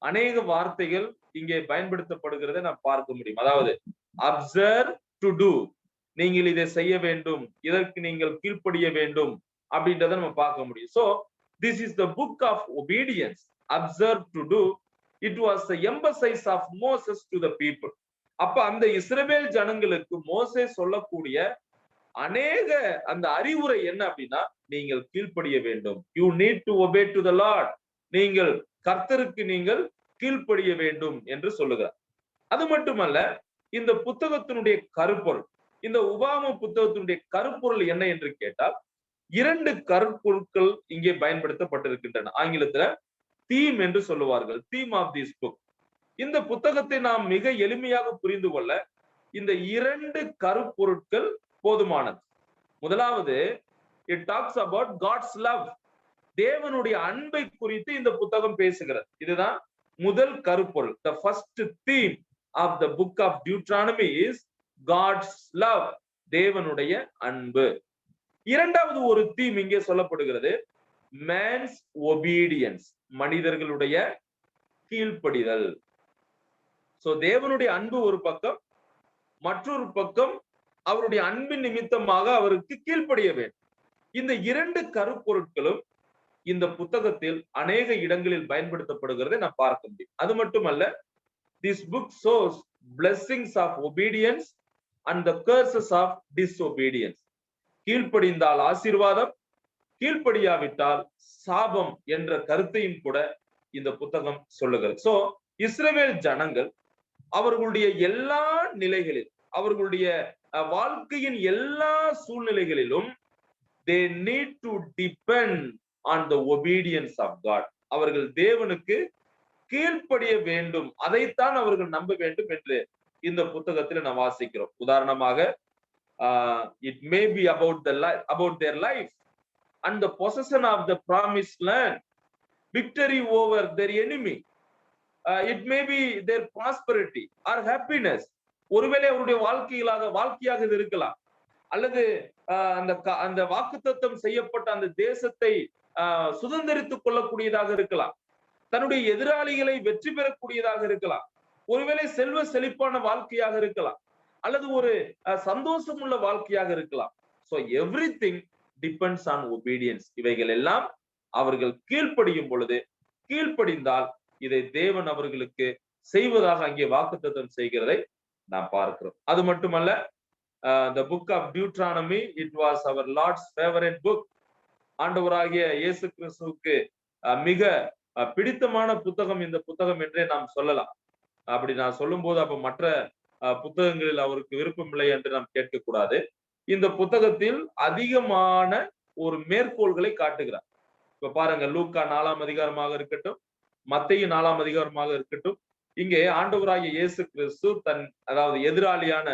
அநேக வார்த்தைகள் இங்கே பயன்படுத்தப்படுகிறதை நாம் பார்க்க முடியும். அதாவது அப்சர்வ் டு டூ, நீங்கள் இதை செய்ய வேண்டும், இதற்கு நீங்கள் கீழ்ப்படிய வேண்டும் அப்படின்றத நம்ம பார்க்க முடியும். So this is the book of obedience. Observe to do. It was the emphasis of Moses to the people. அப்ப அந்த இஸ்ரவேல் ஜனங்களுக்கு மோசே சொல்லக்கூடிய அநேக அந்த அறிவுரை என்ன அப்படின்னா, நீங்கள் கீழ்ப்படிய வேண்டும். You need to obey to the Lord. நீங்கள் கர்த்தருக்கு நீங்கள் கீழ்ப்படிய வேண்டும் என்று சொல்லுகிறார். அது மட்டுமல்ல, இந்த புத்தகத்தினுடைய கருப்பொருள், இந்த உபாகம புத்தகத்தினுடைய கருப்பொருள் என்ன என்று கேட்டால் 2 கருப்பொருட்கள் இங்கே பயன்படுத்தப்பட்டிருக்கின்றன. ஆங்கிலத்துல தீம் என்று சொல்லுவார்கள். Theme of this book. இந்த புத்தகத்தை நாம் மிக எளிமையாக புரிந்து கொள்ள இந்த 2 கருப்பொருட்கள் போதுமானது. முதலாவது, it talks about God's love. தேவனுடைய அன்பை குறித்து இந்த புத்தகம் பேசுகிறது. இதுதான் முதல் கருப்பொருள். The first theme of the book of Deuteronomy is God's love. தேவனுடைய அன்பு. இரண்டாவது ஒரு தீம் இங்கே சொல்லப்படுகிறது, man's obedience. மனிதர்களுடைய கீழ்ப்படிதல். சோ தேவனுடைய அன்பு ஒரு பக்கம், மற்றொரு பக்கம் அவருடைய அன்பின் நிமித்தமாக அவருக்கு கீழ்ப்படிய வேண்டும். இந்த 2 கருப்பொருட்களும் இந்த புத்தகத்தில் அநேக இடங்களில் பயன்படுத்தப்படுகிறதை நான் பார்க்க முடியும். அது மட்டுமல்ல, this book shows blessings of obedience and the curses of disobedience. கீழ்ப்படிந்தால் ஆசீர்வாதம், கீழ்ப்படியாவிட்டால் சாபம் என்ற கருத்தையும் கூட இந்த புத்தகம் சொல்லுகிறது. சோ இஸ்ரவேல் ஜனங்கள் அவர்களுடைய எல்லா நிலைகளில், அவர்களுடைய வாழ்க்கையின் எல்லா சூழ்நிலைகளிலும் they need to depend on the obedience of God. அவர்கள் தேவனுக்கு கீழ்ப்படிய வேண்டும், அதைத்தான் அவர்கள் நம்ப வேண்டும் என்று இந்த புத்தகத்தில் நாம் வாசிக்கிறோம். உதாரணமாக it may be about their life and the possession of the promised land, victory over their enemy. It may be their prosperity or happiness. ஒருவேளை அவருடைய வாழ்க்கையாக இது இருக்கலாம், அல்லது அந்த வாக்குத்தத்தம் செய்யப்பட்ட அந்த தேசத்தை சுதந்திரித்துக் கொள்ளக்கூடியதாக இருக்கலாம், தன்னுடைய எதிராளிகளை வெற்றி பெறக்கூடியதாக இருக்கலாம், ஒருவேளை செல்வ செழிப்பான வாழ்க்கையாக இருக்கலாம், அல்லது ஒரு சந்தோஷமுள்ள வாழ்க்கையாக இருக்கலாம். So everything depends on obedience. இவைகள் எல்லாம் அவர்கள் கீழ்ப்படியும் பொழுது, கீழ்ப்படிந்தால் இதை தேவன் அவர்களுக்கு செய்வதாக அங்கே வாக்குத்தத்தம் செய்கிறதை நாம் பார்க்கிறோம். அது மட்டுமல்ல, the book of Deuteronomy, it was our Lord's favorite book. ஆண்டவராகிய இயேசு கிறிஸ்துவுக்கு மிக பிடித்தமான புத்தகம் இந்த புத்தகம் என்றே நாம் சொல்லலாம். அப்படி நான் சொல்லும் போது அப்ப மற்ற புத்தகங்களில் அவருக்கு விருப்பமில்லை என்று நாம் கேட்கக்கூடாது. இந்த புத்தகத்தில் அதிகமான ஒரு மேற்கோள்களை காட்டுகிறார். இப்ப பாருங்க, லூக்கா 4ஆம் அதிகாரமாக இருக்கட்டும், மத்தேயு 4ஆம் அதிகாரமாக இருக்கட்டும், இங்கே ஆண்டவராகிய இயேசு கிறிஸ்து அதாவது எதிராளியான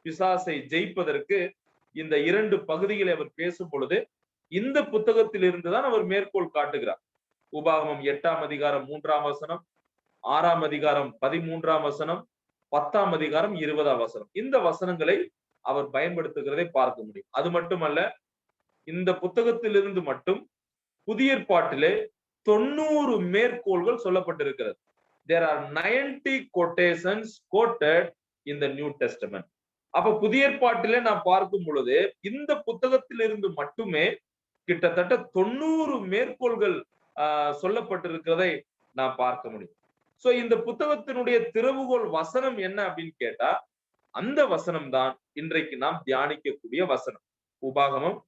பிசாசை ஜெயிப்பதற்கு இந்த 2 பகுதிகளை அவர் பேசும் பொழுது இந்த புத்தகத்தில் இருந்துதான் அவர் மேற்கோள் காட்டுகிறார். உபாகமம் 8ஆம் அதிகாரம் 3ஆம் வசனம், 6ஆம் அதிகாரம் 13ஆம் வசனம், 10ஆம் அதிகாரம் 20ஆம் வசனம், இந்த வசனங்களை அவர் பயன்படுத்துகிறதை பார்க்க முடியும். அது மட்டுமல்ல, இந்த புத்தகத்திலிருந்து மட்டும் புதிய ஏற்பாட்டிலே 90 மேற்கோள்கள் சொல்லப்பட்டிருக்கிறது. There are 90 quotations quoted in the New Testament. அப்ப புதிய ஏற்பாட்டிலே நாம் பார்க்கும் பொழுது இந்த புத்தகத்திலிருந்து மட்டுமே கிட்டத்தட்ட 90 மேற்கோள்கள் சொல்லப்பட்டிருக்கிறதை நாம் பார்க்க முடியும். சோ இந்த புத்தகத்தினுடைய திறவுகோல் வசனம் என்ன அப்படின்னு கேட்டா, அந்த வசனம் தான் இன்றைக்கு நாம் தியானிக்கக்கூடிய வசனம். உபாகமம்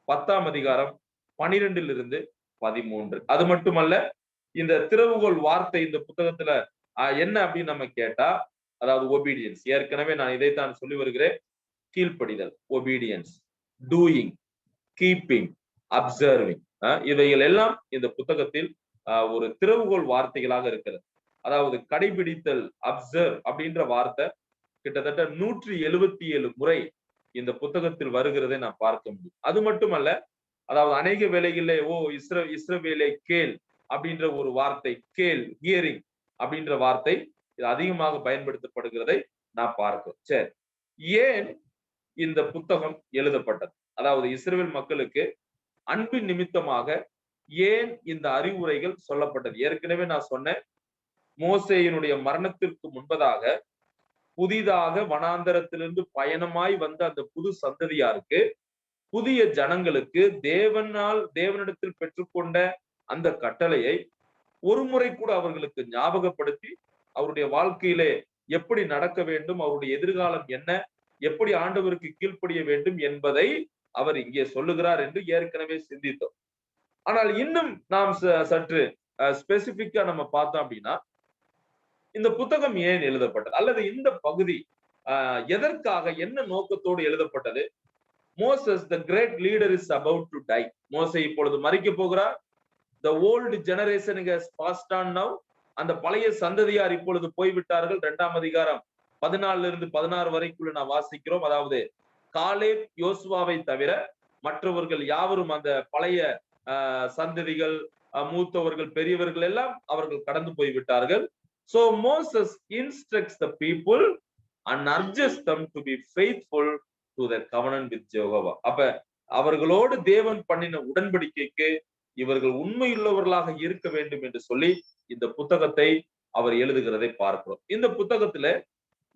10ஆம் அதிகாரம் 12 - 13. அது மட்டுமல்ல, இந்த திறவுகோல் வார்த்தை இந்த புத்தகத்துல என்ன அப்படின்னு நம்ம கேட்டா, அதாவது ஒபீடியன்ஸ். ஏற்கனவே நான் இதைத்தான் சொல்லி வருகிறேன். கீழ்ப்படிதல், ஒபீடியன்ஸ், டூயிங், கீப்பிங், அப்சர்விங், இவைகள் எல்லாம் இந்த புத்தகத்தில் ஒரு திறவுகோல் வார்த்தைகளாக இருக்கிறது. அதாவது கடைபிடித்தல், அப்சர்வ் அப்படின்ற வார்த்தை கிட்டத்தட்ட 177 முறை இந்த புத்தகத்தில் வருகிறதை நாம் பார்க்க முடியும். அது மட்டுமல்ல, அதாவது அநேக வேளைகளிலே இஸ்ரவேலே கேள் அப்படின்ற ஒரு வார்த்தை, கேள், ஹியரிங் அப்படின்ற வார்த்தை இது அதிகமாக பயன்படுத்தப்படுகிறதை நான் பார்க்கிறோம். சரி, ஏன் இந்த புத்தகம் எழுதப்பட்டது? அதாவது இஸ்ரவேல் மக்களுக்கு அன்பின் நிமித்தமாக ஏன் இந்த அறிவுரைகள் சொல்லப்பட்டது? ஏற்கனவே நான் சொன்னேன், மோசேயினுடைய மரணத்திற்கு முன்பதாக புதிதாக வனாந்தரத்திலிருந்து பயணமாய் வந்த அந்த புது சந்ததியாருக்கு, புதிய ஜனங்களுக்கு தேவனிடத்தில் பெற்றுக்கொண்ட அந்த கட்டளையை ஒரு முறை கூட அவர்களுக்கு ஞாபகப்படுத்தி அவருடைய வாழ்க்கையிலே எப்படி நடக்க வேண்டும், அவருடைய எதிர்காலம் என்ன, எப்படி ஆண்டவருக்கு கீழ்ப்படிய வேண்டும் என்பதை அவர் இங்கே சொல்லுகிறார் என்று ஏற்கனவே சிந்தித்தோம். ஆனால் இன்னும் நாம் சற்று ஸ்பெசிபிக்கா நம்ம பார்த்தோம் அப்படின்னா, இந்த புத்தகம் ஏன் எழுதப்பட்டது, அல்லது இந்த பகுதி எதற்காக, என்ன நோக்கத்தோடு எழுதப்பட்டது? Moses the great leader is about to die. மோசே இப்பொழுது மரிக்க போகிறார். The old generation has passed on now. அந்த பழைய சந்ததியார் இப்பொழுது போய்விட்டார்கள். 2ஆம் அதிகாரம் 14 - 16 வரைக்குள்ள நான் வாசிக்கிறோம். அதாவது காலேப், யோசுவாவை தவிர மற்றவர்கள் யாவரும், அந்த பழைய சந்ததிகள், மூத்தவர்கள், பெரியவர்கள் எல்லாம் அவர்கள் கடந்து போய்விட்டார்கள். So Moses instructs the people and urges them to be faithful to their covenant with Jehovah. அப்ப அவர்களோடு தேவன் பண்ணின உடன்படிக்கைக்கு இவர்கள் உண்மையுள்ளவர்களாக இருக்க வேண்டும் என்று சொல்லி இந்த புத்தகத்தை அவர் எழுதுகிறதை பார்க்கிறோம். இந்த புத்தகத்துல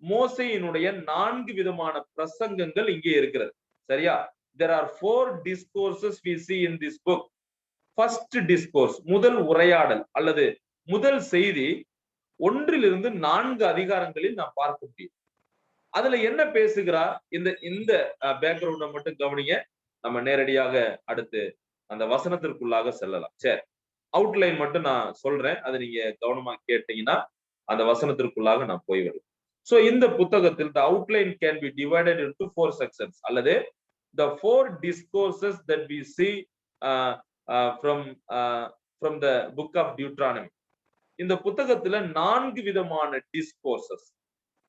மோசேயினுடைய 4 விதமான பிரசங்கங்கள் இங்கே இருக்கிறது. சரியா? There are 4 discourses we see in this book. First discourse, முதல் உரையாடல் அல்லது முதல் செய்தி 1 - 4 அதிகாரங்களில் நாம் பார்க்க முடியும். அதுல என்ன பேசுகிறார்? இந்த பேக்ரவுண்ட மட்டும் கவனிங்க. நம்ம நேரடியாக அடுத்து அந்த வசனத்திற்குள்ளாக செல்லலாம். சரி, அவுட்லைன் மட்டும் நான் சொல்றேன், அதை நீங்க கவனமா கேட்டீங்கன்னா அந்த வசனத்திற்குள்ளாக நான் போய் வரலாம். சோ இந்த புத்தகத்தில் the outline can be divided into 4 sections அல்லது the 4 discourses that we see from the book of Deuteronomy. இந்த புத்தகத்துல 4 விதமான டிஸ்கோர்சஸ்,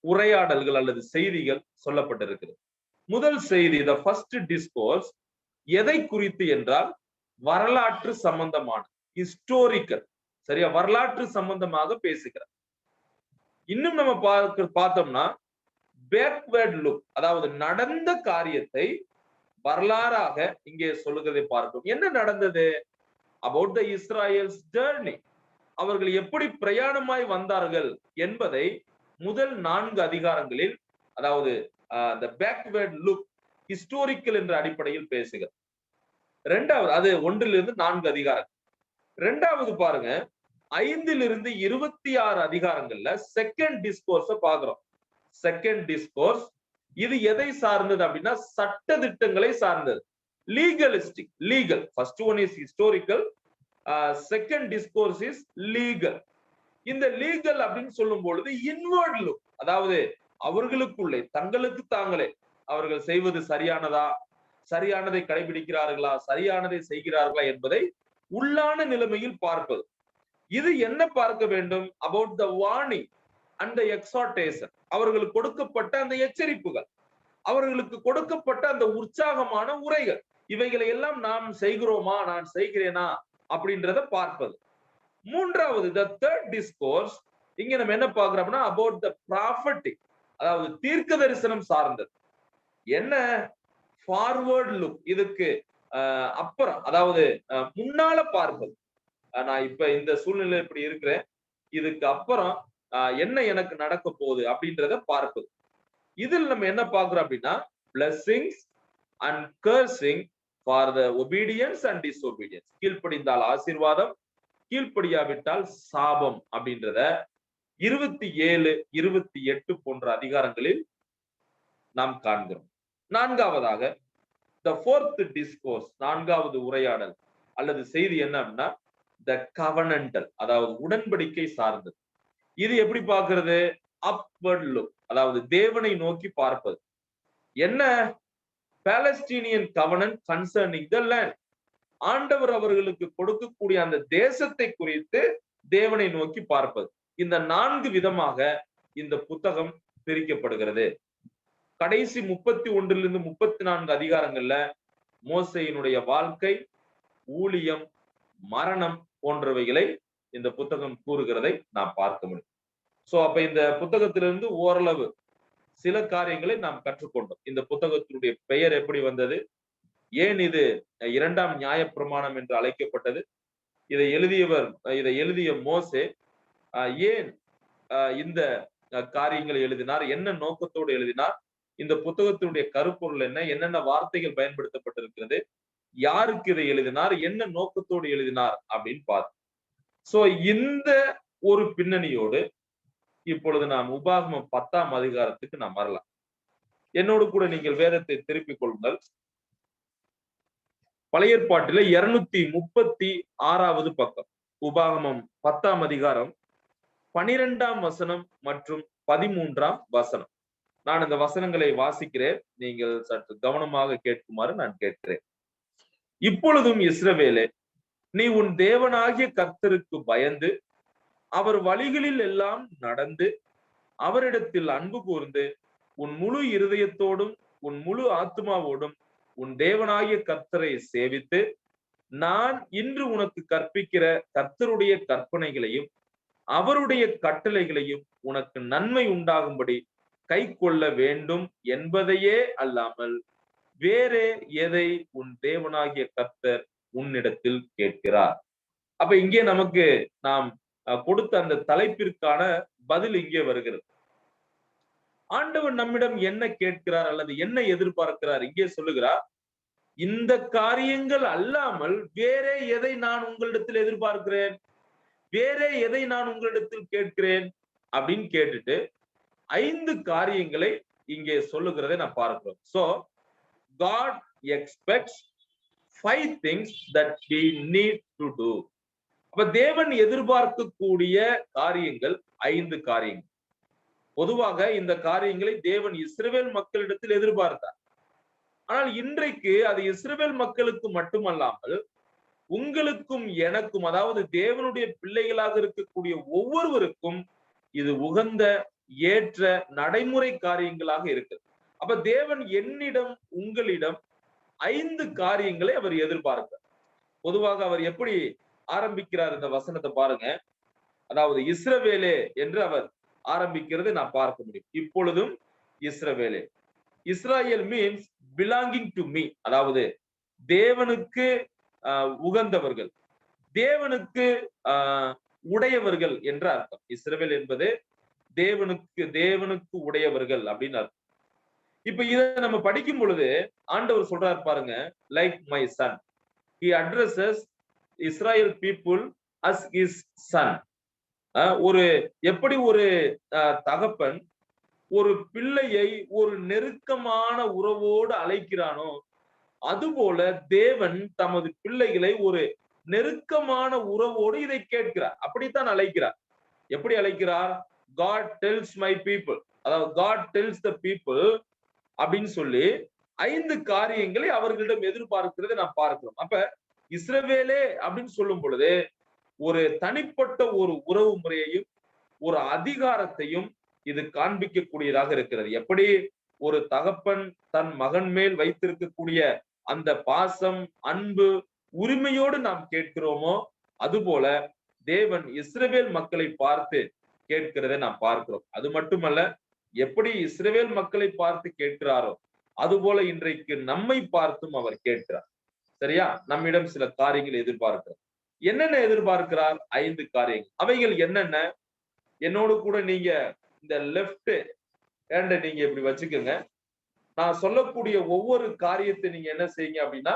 உரையாடல்கள் அல்லது செய்திகள் சொல்லப்பட்டிருக்கிறது. முதல் செய்தி, the first discourse, எதை குறித்து என்றால் வரலாற்று சம்பந்தமான, ஹிஸ்டோரிக்கல், சரியா, வரலாற்று சம்பந்தமாக பேசுகிறார். இன்னும் நம்ம பார்த்தோம்னா பேக்வேர்ட் லுக், அதாவது நடந்த காரியத்தை வரலாறாக இங்கே சொல்லுகிறதை பார்க்கும். என்ன நடந்தது? about the Israel's journey, அவர்கள் எப்படி பிரயாணமாய் வந்தார்கள் என்பதை முதல் 4 அதிகாரங்களில், அதாவது the backward look, ஹிஸ்டோரிக்கல் என்ற அடிப்படையில் பேசுகிறார். இரண்டாவது, அது 1 to 4 அதிகாரம். இரண்டாவது பாருங்க, 5 to 26 அதிகாரங்கள்ல செகண்ட் டிஸ்கோர்ஸ பாக்குறோம். செகண்ட் டிஸ்கோர்ஸ் இது எதை சார்ந்தது அப்படின்னா சட்ட திட்டங்களை சார்ந்தது, legalistic, legal. First one is historical, second discourse is legal. இந்த லீகல் அப்படின்னு சொல்லும் பொழுது இன்வர்ட் லுக், அதாவது அவர்களுக்குள்ளே தங்களுக்கு தாங்களே அவர்கள் செய்வது சரியானதா, சரியானதை கடைபிடிக்கிறார்களா, சரியானதை செய்கிறார்களா என்பதை உள்ளான நிலைமையில் பார்ப்பது. இது என்ன பார்க்க வேண்டும்? about the warning and the exhortation, அவர்களுக்கு கொடுக்கப்பட்ட அந்த எச்சரிப்புகள், அவர்களுக்கு கொடுக்கப்பட்ட அந்த உற்சாகமான உரைகள், இவைகளை எல்லாம் நாம் செய்கிறோமா, நான் செய்கிறேனா அப்படின்றத பார்ப்பது. மூன்றாவது, the third discourse, இங்க நம்ம என்ன பார்க்கிறோம்னா about the prophetic, அதாவது தீர்க்க தரிசனம் சார்ந்தது. என்ன? ஃபார்வர்ட் லுக், இதுக்கு அப்புறம், அதாவது முன்னால பார்ப்பது. நான் இப்ப இந்த சூழ்நிலை இப்படி இருக்கிறேன், இதுக்கு அப்புறம் என்ன எனக்கு நடக்க போகுது அப்படின்றத பார்ப்பது. இதில் நம்ம என்ன பார்க்கிறோம் அப்படின்னா blessings and cursing for the obedience and disobedience, கீழ்ப்படிந்தால் ஆசீர்வாதம், கீழ்ப்படியாவிட்டால் சாபம் அப்படின்றத 27, 28 போன்ற அதிகாரங்களில் நாம் காண்கிறோம். நான்காவதாக the fourth discourse, 4வது உரையாடல் அல்லது செய்தி என்ன அப்படின்னா the covenantal, அதாவது உடன்படிக்கை சார்ந்தது. இது எப்படி பார்க்கிறது? upward look, அதாவது தேவனை நோக்கி பார்ப்பது. என்ன? Palestinian covenant concerning the land, ஆண்டவர் அவர்களுக்கு கொடுக்கக்கூடிய அந்த தேசத்தை குறித்து தேவனை நோக்கி பார்ப்பது. இந்த 4 விதமாக இந்த புத்தகம் பிரிக்கப்படுகிறது. கடைசி 31 to 34 அதிகாரங்கள்ல மோசேயினுடைய வாழ்க்கை, ஊழியம், மரணம் போன்றவைகளை இந்த புத்தகம் கூறுகிறதை நாம் பார்க்க முடியும். சோ அப்ப இந்த புத்தகத்திலிருந்து ஓரளவு சில காரியங்களை நாம் கற்றுக்கொண்டோம். இந்த புத்தகத்தினுடைய பெயர் எப்படி வந்தது, ஏன் இது 2ஆம் நியாயப்பிரமாணம் என்று அழைக்கப்பட்டது, இதை எழுதிய மோசே ஏன் இந்த காரியங்களை எழுதினார், என்ன நோக்கத்தோடு எழுதினார், இந்த புத்தகத்தினுடைய கருப்பொருள் என்ன, என்னென்ன வார்த்தைகள் பயன்படுத்தப்பட்டிருக்கிறது, யாருக்கு இதை எழுதினார், என்ன நோக்கத்தோடு எழுதினார் அப்படின்னு பார்த்தோம். சோ இந்த ஒரு பின்னணியோடு இப்பொழுது நாம் உபாகமம் 10ஆம் அதிகாரத்துக்கு நாம் வரலாம். என்னோடு கூட நீங்கள் வேதத்தை திருப்பிக் கொள்ளுங்கள். பழைய ஏற்பாட்டில 236வது பக்கம், உபாகமம் 10ஆம் அதிகாரம் 12ஆம் வசனம் மற்றும் 13ஆம் வசனம். நான் இந்த வசனங்களை வாசிக்கிறேன், நீங்கள் சற்று கவனமாக கேட்குமாறு நான் கேட்கிறேன். இப்பொழுதும் இஸ்ரவேலே, நீ உன் தேவனாகிய கர்த்தருக்கு பயந்து அவர் வழிகளில் எல்லாம் நடந்து அவரிடத்தில் அன்பு கூர்ந்து உன் முழு இருதயத்தோடும் உன் முழு ஆத்மாவோடும் உன் தேவனாகிய கர்த்தரை சேவித்து நான் இன்று உனக்கு கற்பிக்கிற கர்த்தருடைய கற்பனைகளையும் அவருடைய கட்டளைகளையும் உனக்கு நன்மை உண்டாகும்படி கை கொள்ள வேண்டும் என்பதையே அல்லாமல் வேறே எதை உன் தேவனாகிய கர்த்தர் உன்னிடத்தில் கேட்கிறார். அப்ப இங்கே நமக்கு நாம் கொடுத்த அந்த தலைப்பிற்கான பதில் இங்கே வருகிறது. ஆண்டவர் நம்மிடம் என்ன கேட்கிறார் அல்லது என்ன எதிர்பார்க்கிறார்? இங்கே சொல்லுகிறார், இந்த காரியங்கள் அல்லாமல் வேற எதை நான் உங்களிடத்தில் எதிர்பார்க்கிறேன், வேற எதை நான் உங்களிடத்தில் கேட்கிறேன் அப்படின்னு கேட்டுட்டு 5 காரியங்களை இங்கே சொல்லுகிறதை நான் பார்க்கிறோம். So God expects 5 things that we need to do. அப்ப தேவன் எதிர்பார்க்கக்கூடிய காரியங்கள் 5 காரியங்கள். பொதுவாக இந்த காரியங்களை தேவன் இஸ்ரவேல் மக்களிடத்தில் எதிர்பார்த்தார். ஆனால் இன்றைக்கு அது இஸ்ரவேல் மக்களுக்கு மட்டுமல்லாமல் உங்களுக்கும் எனக்கும், அதாவது தேவனுடைய பிள்ளைகளாக இருக்கக்கூடிய ஒவ்வொருவருக்கும் இது உகந்த ஏற்ற நடைமுறை காரியங்களாக இருக்கு. அப்ப தேவன் என்னிடம் உங்களிடம் 5 காரியங்களை அவர் எதிர்பார்க்கிறார். பொதுவாக அவர் எப்படி ஆரம்பிக்கிறார் இந்த வசனத்தை பாருங்க. அதாவது இஸ்ரவேலே என்று அவர் ஆரம்பிக்கிறது நான் பார்க்க முடியும். இப்பொழுதும் இஸ்ரவேலே. Israel means belonging to me, அதாவது தேவனுக்கு உகந்தவர்கள், தேவனுக்கு உடையவர்கள் என்ற அர்த்தம். இஸ்ரவேல் என்பது தேவனுக்கு உடையவர்கள் அப்படின்னு அர்த்தம். இப்ப இத நம்ம படிக்கும் பொழுது ஆண்டவர் சொல்றாரு பாருங்க, like my son. He addresses Israel people as his son. எப்படி ஒரு தகப்பன் ஒரு பிள்ளையை ஒரு நெருக்கமான உறவோடு அழைக்கிறானோ, அதுபோல தேவன் தமது பிள்ளைகளை ஒரு நெருக்கமான உறவோடு இதை கேட்கிறார். அப்படித்தான் அழைக்கிறார். எப்படி அழைக்கிறார்? God tells my people, அதாவது God tells the people அப்படின்னு சொல்லி 5 காரியங்களை அவர்களிடம் எதிர்பார்க்கிறதை நாம் பார்க்கிறோம். அப்ப இஸ்ரவேலே அப்படின்னு சொல்லும் பொழுது ஒரு தனிப்பட்ட ஒரு உறவு முறையையும் ஒரு அதிகாரத்தையும் இது காண்பிக்கக்கூடியதாக இருக்கிறது. எப்படி ஒரு தகப்பன் தன் மகன் மேல் வைத்திருக்கக்கூடிய அந்த பாசம், அன்பு, உரிமையோடு நாம் கேட்கிறோமோ, அதுபோல தேவன் இஸ்ரவேல் மக்களை பார்த்து கேட்கிறதை நாம் பார்க்கிறோம். அது மட்டுமல்ல, எப்படி இஸ்ரவேல் மக்களை பார்த்து கேட்கிறாரோ அதுபோல இன்றைக்கு நம்மை பார்த்தும் அவர் கேட்கிறார். சரியா? நம்மிடம் சில காரியங்கள் எதிர்பார்க்கிறார். என்னென்ன எதிர்பார்க்கிறார்? 5 காரியங்கள். அவைகள் என்னென்ன? என்னோடு கூட நீங்க இந்த லெஃப்ட் ஹேண்டை நீங்க இப்படி வச்சுக்கோங்க. நான் சொல்லக்கூடிய ஒவ்வொரு காரியத்தை நீங்க என்ன செய்யுங்க அப்படின்னா,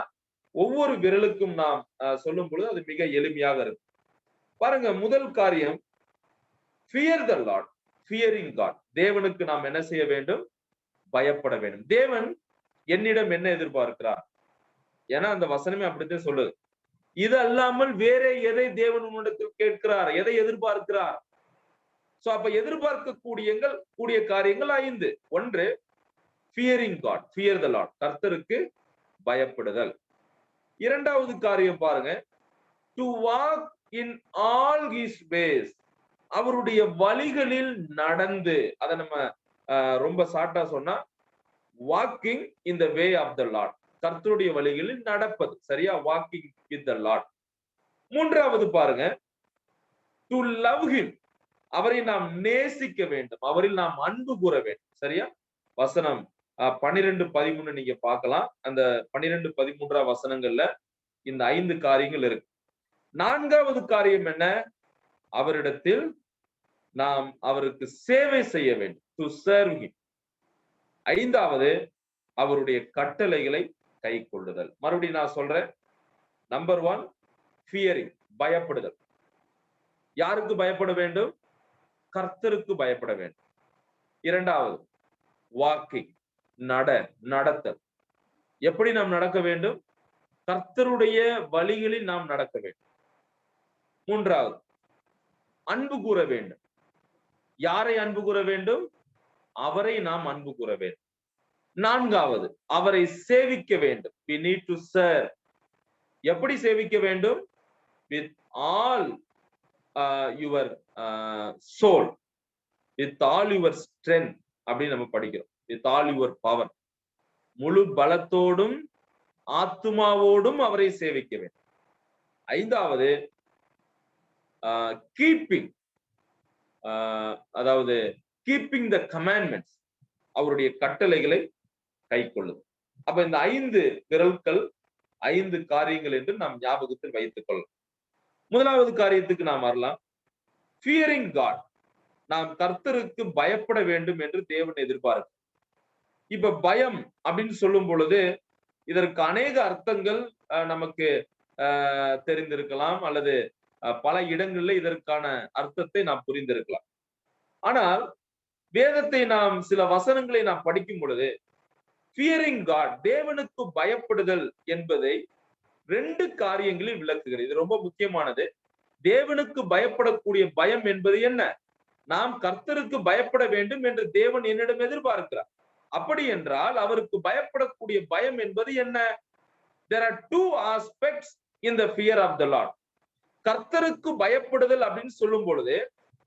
ஒவ்வொரு விரலுக்கும் நாம் சொல்லும் பொழுது அது மிக எளிமையாக இருக்கும். பாருங்க, முதல் காரியம் fear the Lord, fearing God. தேவனுக்கு நாம் என்ன செய்ய வேண்டும்? பயப்பட வேண்டும். தேவன் என்னிடம் என்ன எதிர்பார்க்கிறார்? ஏன்னா அந்த வசனமே அப்படித்தான் சொல்லுது. இது அல்லாமல் வேற எதை தேவன் உன்னிடத்தில் கேட்கிறார், எதை எதிர்பார்க்கிறார்? சோ அப்ப எதிர்பார்க்கக்கூடிய காரியங்கள் 5. ஒன்று, fearing God, fear the Lord, கர்த்தருக்கு பயப்படுதல். இரண்டாவது காரியம் பாருங்க, to walk in all his ways, அவருடைய வழிகளில் நடந்து. அதை நம்ம ரொம்ப ஷார்ட்டா சொன்னா walking in the way of the Lord, கர்த்தருடைய வழிகளில் நடப்பது. சரியா? Walking with the Lord. மூன்றாவது பாருங்க, டு லவ் ஹிம், அவரை நாம் நேசிக்க வேண்டும், அவரில் நாம் அன்பு கூற வேண்டும். சரியா? வசனம் 12-13 நீங்க பார்க்கலாம். அந்த 12-13 வசனங்கள்ல இந்த 5 காரியங்கள் இருக்கு. நான்காவது காரியம் என்ன? அவரிடத்தில் நாம் அவருக்கு சேவை செய்ய வேண்டும், டு சர்வ் ஹிம். ஐந்தாவது, அவருடைய கட்டளைகளை கை கொள்ளுதல். மறுபடியும் நான் சொல்றேன். நம்பர் 1, ஃபியரிங், பயப்படுதல். யாருக்கு பயப்பட வேண்டும்? கர்த்தருக்கு பயப்பட வேண்டும். இரண்டாவது, வாக்கிங், நடத்தல். எப்படி நாம் நடக்க வேண்டும்? கர்த்தருடைய வழிகளில் நாம் நடக்க வேண்டும். மூன்றாவது, அன்பு கூற வேண்டும். யாரை அன்பு கூற வேண்டும்? அவரை நாம் அன்பு கூற வேண்டும். நான்காவது, அவரை சேவிக்க வேண்டும். We need to serve. எப்படி சேவிக்க வேண்டும்? With all your soul, with all your strength அப்படின்னு நம்ம படிக்கிறோம். With all your power, முழு பலத்தோடும் ஆத்துமாவோடும் அவரை சேவிக்க வேண்டும். ஐந்தாவது, கீப்பிங், அதாவது கீப்பிங் த கமாண்ட்மெண்ட்ஸ், அவருடைய கட்டளைகளை கை கொள்ளுது. அப்ப இந்த 5 விரல்கள் 5 காரியங்கள் என்று நாம் ஞாபகத்தில் வைத்துக் கொள்ளலாம். முதலாவது காரியத்துக்கு நாம் வரலாம். ஃபியரிங் காட், நாம் கர்த்தருக்கு பயப்பட வேண்டும் என்று தேவன் எதிர்பார்க்கிறார். இப்ப பயம் அப்படின்னு சொல்லும் பொழுது இதற்கு அநேக அர்த்தங்கள் நமக்கு தெரிந்திருக்கலாம், அல்லது பல இடங்கள்ல இதற்கான அர்த்தத்தை நாம் புரிந்திருக்கலாம். ஆனால் வேதத்தை நாம் சில வசனங்களை நாம் படிக்கும் பொழுது ஃபியரிங் காட், தேவனுக்கு பயப்படுதல் என்பதை 2 காரியங்களில் விளக்குகிறது. இது ரொம்ப முக்கியமானது. தேவனுக்கு பயப்படக்கூடிய பயம் என்பது என்ன? நாம் கர்த்தருக்கு பயப்பட வேண்டும் என்று தேவன் என்னிடம் எதிர்பார்க்கிறார். அப்படி என்றால் அவருக்கு பயப்படக்கூடிய பயம் என்பது என்ன? There are two aspects in the fear of the Lord. கர்த்தருக்கு பயப்படுதல் அப்படின்னு சொல்லும் பொழுது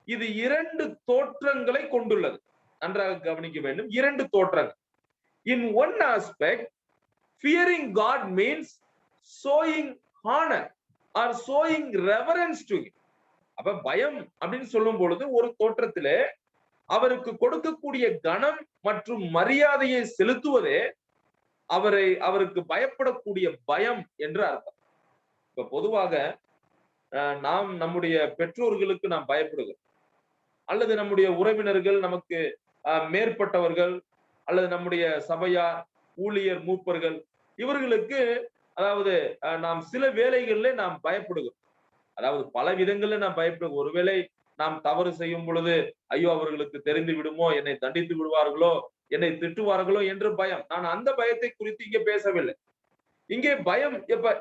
இது இரண்டு தோற்றங்களை கொண்டுள்ளது. நன்றாக கவனிக்க வேண்டும். இரண்டு தோற்றங்கள். In one aspect, fearing God means showing honor or showing reverence to him. அப்ப பயம் அப்படின்னு சொல்லும் பொழுது ஒரு தோற்றத்திலே அவருக்கு கொடுக்கக்கூடிய கனம் மற்றும் மரியாதையை செலுத்துவதே அவருக்கு பயப்படக்கூடிய பயம் என்று அர்த்தம். இப்ப பொதுவாக நாம் நம்முடைய பெற்றோர்களுக்கு நாம் பயப்படுகிறோம், அல்லது நம்முடைய உறவினர்கள், நமக்கு மேற்பட்டவர்கள், அல்லது நம்முடைய சபையார், ஊழியர், மூப்பர்கள், இவர்களுக்கு அதாவது நாம் சில வேளைகளிலே நாம் பயப்படுகிறோம். அதாவது பல விதங்கள்ல நாம் பயப்படுகிறோம். ஒருவேளை நாம் தவறு செய்யும் பொழுது ஐயோ அவர்களுக்கு தெரிந்து விடுமோ, என்னை தண்டித்து விடுவார்களோ, என்னை திட்டுவார்களோ என்று பயம். நான் அந்த பயத்தை குறித்து இங்கே பேசவில்லை. இங்கே பயம்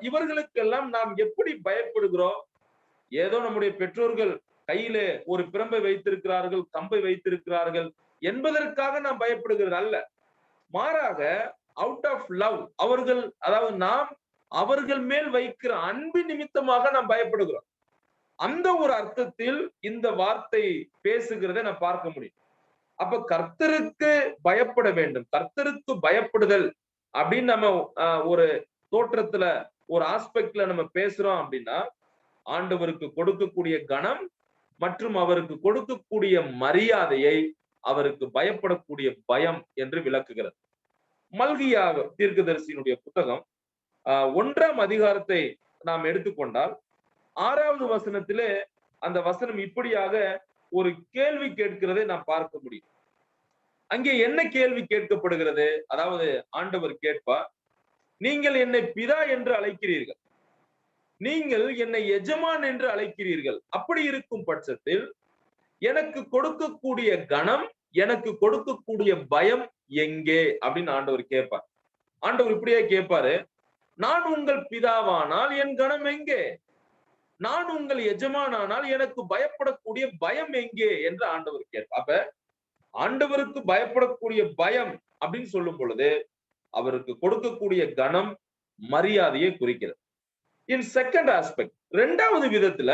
இவர்களுக்கெல்லாம் நாம் எப்படி பயப்படுகிறோம்? ஏதோ நம்முடைய பெற்றோர்கள் கையிலே ஒரு பிரம்பை வைத்திருக்கிறார்கள், கம்பை வைத்திருக்கிறார்கள் என்பதற்காக நாம் பயப்படுகிறது அல்ல. மாறாக அவுட் ஆஃப் லவ், அதாவது நாம் அவர்கள் மேல் வைக்கிற அன்பின் நிமித்தமாக நாம் பயப்படுகிறோம். அந்த ஒரு அர்த்தத்தில் இந்த வார்த்தை பேசுகிறதை நான் பார்க்க முடியும். அப்ப கர்த்தருக்கு பயப்பட வேண்டும். கர்த்தருக்கு பயப்படுதல் அப்படின்னு நம்ம ஒரு தோற்றத்துல, ஒரு ஆஸ்பெக்ட்ல நம்ம பேசுறோம் அப்படின்னா, ஆண்டவருக்கு கொடுக்கக்கூடிய கணம் மற்றும் அவருக்கு கொடுக்கக்கூடிய மரியாதையை அவருக்கு பயப்படக்கூடிய பயம் என்று விளக்குகிறது. மல்கியா தீர்க்கதரிசியினுடைய புத்தகம் 1ஆம் அதிகாரத்தை நாம் எடுத்துக்கொண்டால் 6வது வசனத்திலே அந்த வசனம் இப்படியாக ஒரு கேள்வி கேட்கிறதை நாம் பார்க்க முடியும். அங்கே என்ன கேள்வி கேட்கப்படுகிறது? அதாவது ஆண்டவர் கேட்பார், நீங்கள் என்னை பிதா என்று அழைக்கிறீர்கள், நீங்கள் என்னை எஜமான் என்று அழைக்கிறீர்கள். அப்படி இருக்கும் பட்சத்தில் எனக்கு கொடுக்கக்கூடிய கணம், எனக்கு கொடுக்கக்கூடிய பயம் எங்கே அப்படின்னு ஆண்டவர் கேட்பார். ஆண்டவர் இப்படியே கேட்பாரு, நான் உங்கள் பிதாவானால் என் கணம் எங்கே? நான் உங்கள் எஜமானானால் எனக்கு பயப்படக்கூடிய பயம் எங்கே என்று ஆண்டவர் கேட்பார். அப்ப ஆண்டவருக்கு பயப்படக்கூடிய பயம் அப்படின்னு சொல்லும் பொழுது அவருக்கு கொடுக்கக்கூடிய கணம், மரியாதையை குறிக்கிறது. இன் செகண்ட் ஆஸ்பெக்ட், 2வது விதத்துல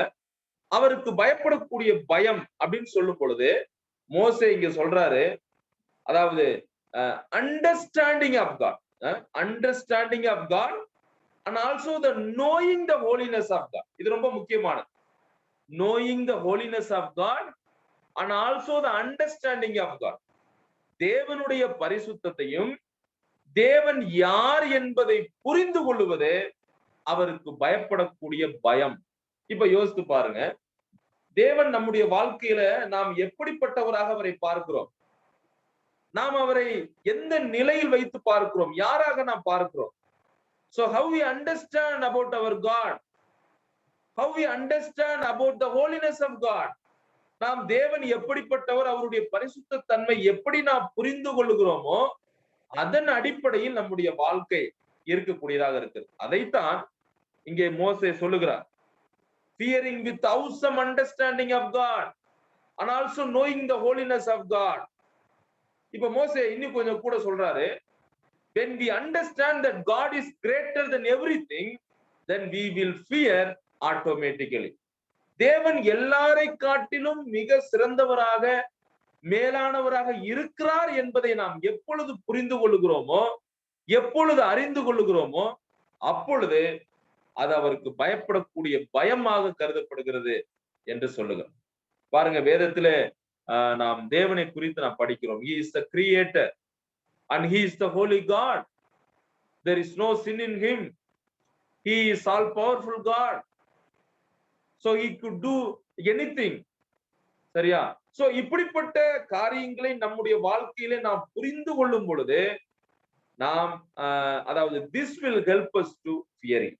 அவருக்கு பயப்படக்கூடிய பயம் அப்படின்னு சொல்லும் பொழுது மோசே இங்க சொல்றாரு, அதாவது understanding of God, understanding of God and also the knowing the holiness of God. இது ரொம்ப முக்கியமானது. knowing the holiness of God and also the understanding of God. தேவனுடைய பரிசுத்தத்தையும் தேவன் யார் என்பதை புரிந்து கொள்வதே அவருக்கு பயப்படக்கூடிய பயம். இப்ப யோசித்து பாருங்க, தேவன் நம்முடைய வாழ்க்கையில நாம் எப்படிப்பட்டவராக அவரை பார்க்கிறோம்? நாம் அவரை எந்த நிலையில் வைத்து பார்க்கிறோம்? யாராக நாம் பார்க்கிறோம்? So how we understand about our God, how we understand about the holiness of God, நாம் தேவன் எப்படிப்பட்டவர், அவருடைய பரிசுத்த தன்மை எப்படி நாம் புரிந்து கொள்கிறோமோ அதன் அடிப்படையில் நம்முடைய வாழ்க்கை இருக்கக்கூடியதாக இருக்கிறது. அதைத்தான் இங்கே மோசே சொல்லுகிறார், fearing with awesome understanding of God and also knowing the holiness of God. இப்ப மோசே இன்னும் கொஞ்சம் கூட சொல்றாரு, when we understand that God is greater than everything, then we will fear automatically. தேவன் எல்லாரை காட்டிலும் மிக சிறந்தவராக, மேலானவராக இருக்கிறார் என்பதை நாம் எப்பொழுது புரிந்து கொள்ளுகிறோமோ, எப்பொழுது அறிந்து கொள்ளுகிறோமோ, அப்பொழுது அது அவருக்கு பயப்படக்கூடிய பயமாக கருதப்படுகிறது என்று சொல்லுகிறோம். பாருங்க, வேதத்திலே நாம் தேவனை குறித்து நாம் படிக்கிறோம். He is the creator and he is the holy God. There is no sin in him. He is all powerful God. So he could do anything. சரியா? சோ இப்படிப்பட்ட காரியங்களை நம்முடைய வாழ்க்கையிலே நாம் புரிந்து கொள்ளும் பொழுது நாம் அதாவது this will help us to fear him.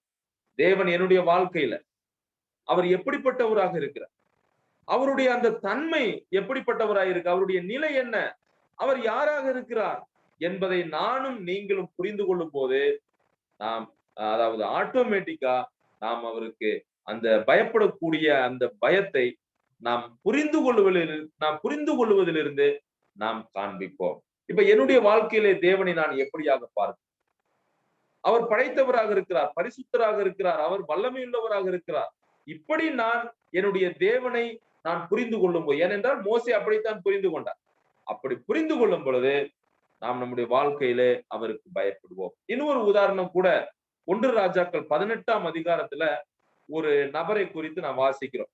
தேவன் என்னுடைய வாழ்க்கையில அவர் எப்படிப்பட்டவராக இருக்கிறார், அவருடைய அந்த தன்மை எப்படிப்பட்டவராக இருக்கு, அவருடைய நிலை என்ன, அவர் யாராக இருக்கிறார் என்பதை நானும் நீங்களும் புரிந்து கொள்ளும் போது நாம் அதாவது ஆட்டோமேட்டிக்கா நாம் அவருக்கு அந்த பயப்படக்கூடிய அந்த பயத்தை நாம் புரிந்து கொள்வதிலிருந்து நாம் காண்பிப்போம். இப்ப என்னுடைய வாழ்க்கையிலே தேவனை நான் எப்படியாக பார்க்கிறேன்? அவர் படைத்தவராக இருக்கிறார், பரிசுத்தராக இருக்கிறார், அவர் வல்லமையுள்ளவராக இருக்கிறார். இப்படி நான் என்னுடைய தேவனை நான் புரிந்து கொள்ளும் போது, ஏனென்றால் மோசே அப்படித்தான் புரிந்து கொண்டார். அப்படி புரிந்து கொள்ளும் பொழுது நாம் நம்முடைய வாழ்க்கையிலே அவருக்கு பயப்படுவோம். இன்னொரு உதாரணம் கூட 1 ராஜாக்கள் 18ஆம் அதிகாரத்துல ஒரு நபரை குறித்து நாம் வாசிக்கிறோம்.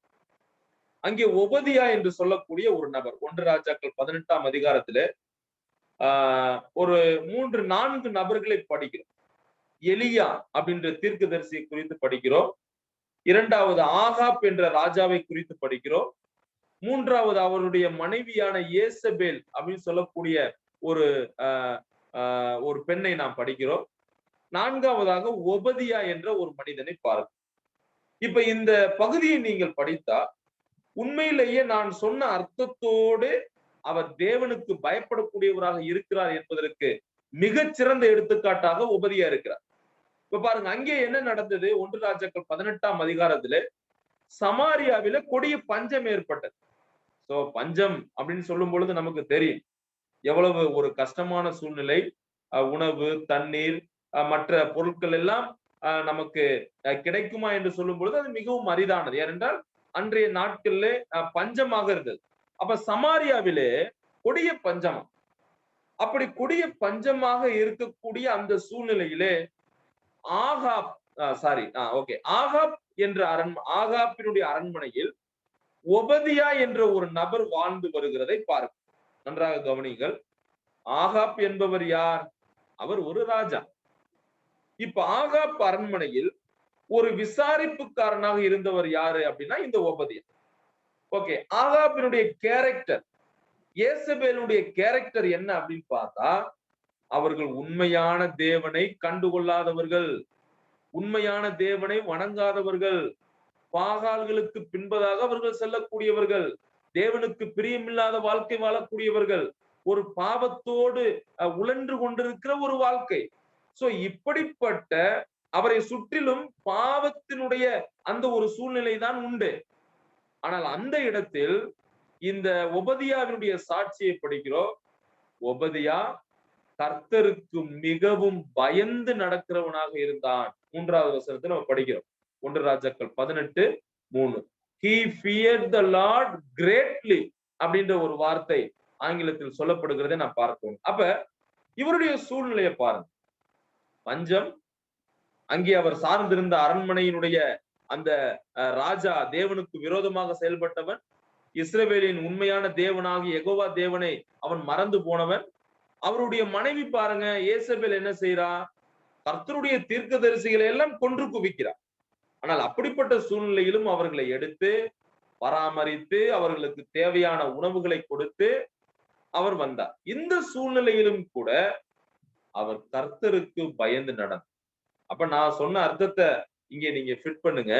அங்கே ஒபதியா என்று சொல்லக்கூடிய ஒரு நபர் 1 ராஜாக்கள் 18ஆம் அதிகாரத்துல ஒரு 3-4 நபர்களை படிக்கிறோம். எலியா அப்படின்ற தீர்க்கதரிசியை குறித்து படிக்கிறோம். 2வது ஆகாப் என்ற ராஜாவை குறித்து படிக்கிறோம். 3வது அவருடைய மனைவியான ஏசபேல் அப்படின்னு சொல்லக்கூடிய ஒரு பெண்ணை நாம் படிக்கிறோம். 4வதாக ஒபதியா என்ற ஒரு மனிதனை பார்க்கிறோம். இப்ப இந்த பகுதியை நீங்கள் படித்தா உண்மையிலேயே நான் சொன்ன அர்த்தத்தோடு அவர் தேவனுக்கு பயப்படக்கூடியவராக இருக்கிறார் என்பதற்கு மிகச்சிறந்த எடுத்துக்காட்டாக ஒபதியா இருக்கிறார். இப்ப பாருங்க, அங்கே என்ன நடந்தது? 1 ராஜாக்கள் 18ஆம் அதிகாரத்துல சமாரியாவில கொடிய பஞ்சம் ஏற்பட்டது. சோ பஞ்சம் அப்படின்னு சொல்லும் பொழுது நமக்கு தெரியும் எவ்வளவு ஒரு கஷ்டமான சூழ்நிலை. உணவு, தண்ணீர், மற்ற பொருட்கள் எல்லாம் நமக்கு கிடைக்குமா என்று சொல்லும் பொழுது அது மிகவும் அரிதானது. ஏனென்றால் அன்றைய நாட்கள்ல பஞ்சமாக இருந்தது. அப்ப சமாரியாவிலே கொடிய பஞ்சம். அப்படி கொடிய பஞ்சமாக இருக்கக்கூடிய அந்த சூழ்நிலையிலே ஆகாப் என்ற ஆகாப்பினுடைய அரண்மனையில் ஒபதியா என்ற ஒரு நபர் வாழ்ந்து வருகிறதை பார்க்க நன்றாக கவனிங்கள். ஆகாப் என்பவர் யார்? அவர் ஒரு ராஜா. இப்ப ஆகாப் அரண்மனையில் ஒரு விசாரிப்புக்காரனாக இருந்தவர் யாரு அப்படின்னா இந்த ஒபதியா. ஓகே, ஆகாபினுடைய கேரக்டர், ஏசபேலுடைய கேரக்டர் என்ன அப்படின்னு பார்த்தா, அவர்கள் உண்மையான தேவனை கண்டுகொள்ளாதவர்கள், உண்மையான தேவனை வணங்காதவர்கள், பாகால்களுக்கு பின்பதாக அவர்கள் செல்லக்கூடியவர்கள், தேவனுக்கு பிரியமில்லாத வாழ்க்கை வாழக்கூடியவர்கள், ஒரு பாவத்தோடு உழன்று கொண்டிருக்கிற ஒரு வாழ்க்கை. சோ இப்படிப்பட்ட அவரை சுற்றிலும் பாவத்தினுடைய அந்த ஒரு சூழ்நிலை தான் உண்டு. ஆனால் அந்த இடத்தில் இந்த ஒபதியாவினுடைய சாட்சியை படிக்கிறோம். ஒபதியா கர்த்தருக்கு மிகவும் பயந்து நடக்கிறவனாக இருந்தான். 3வது வசனத்துல நம்ம படிக்கிறோம். 1 ராஜாக்கள் 18:3. He feared the Lord greatly அப்படின்ற ஒரு வார்த்தை ஆங்கிலத்தில் சொல்லப்படுகிறதை நான் பார்க்கிறோம். அப்ப இவருடைய சூழ்நிலையை பாருங்க. பஞ்சம், அங்கே அவர் சார்ந்திருந்த அரண்மனையினுடைய அந்த ராஜா தேவனுக்கு விரோதமாக செயல்பட்டவன், இஸ்ரவேலின் உண்மையான தேவனாகி யெகோவா தேவனை அவன் மறந்து போனவன். அவருடைய மனைவி பாருங்க, ஏசபேல் என்ன செய்யறா? கர்த்தருடைய தீர்க்கதரிசிகளை எல்லாம் கொன்று குவிக்கிறார். ஆனால் அப்படிப்பட்ட சூழ்நிலையிலும் அவர்களை எடுத்து பராமரித்து அவர்களுக்கு தேவையான உணவுகளை கொடுத்து அவர் வந்தார். இந்த சூழ்நிலையிலும் கூட அவர் கர்த்தருக்கு பயந்து நடந்தார். அப்ப நான் சொன்ன அர்த்தத்தை இங்கே நீங்க ஃபிட் பண்ணுங்க.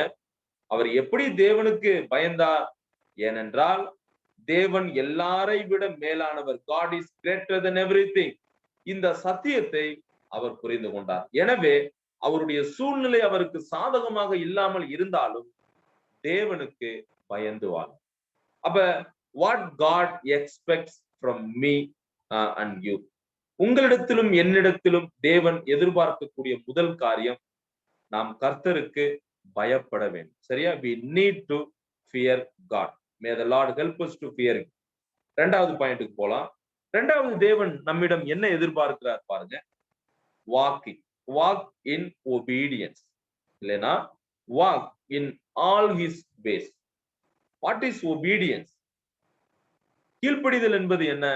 அவர் எப்படி தேவனுக்கு பயந்தார்? ஏனென்றால் தேவன் எல்லாரை விட மேலானவர். God is greater than everything. இந்த சத்தியத்தை அவர் புரிந்து கொண்டார். எனவே அவருடைய சூழ்நிலை அவருக்கு சாதகமாக இல்லாமல் இருந்தாலும் தேவனுக்கு பயந்து வாழ்ந்தார். அப்ப what God expects from me and you, உங்களிடத்திலும் என்னிடத்திலும் தேவன் எதிர்பார்க்கக்கூடிய முதல் காரியம், நாம் கர்த்தருக்கு பயப்பட வேண்டும். சரியா? we need to fear God. May the Lord help us to fear him. 2வது பாயிண்ட்டுக்கு போலாம். 2வது தேவன் நம்மிடம் என்ன எதிர்பார்க்கிறார் பாருங்க. walk in obedience, இல்லைனா walk in all his ways. What is obedience? கீழ்ப்படிதல் என்பது என்ன?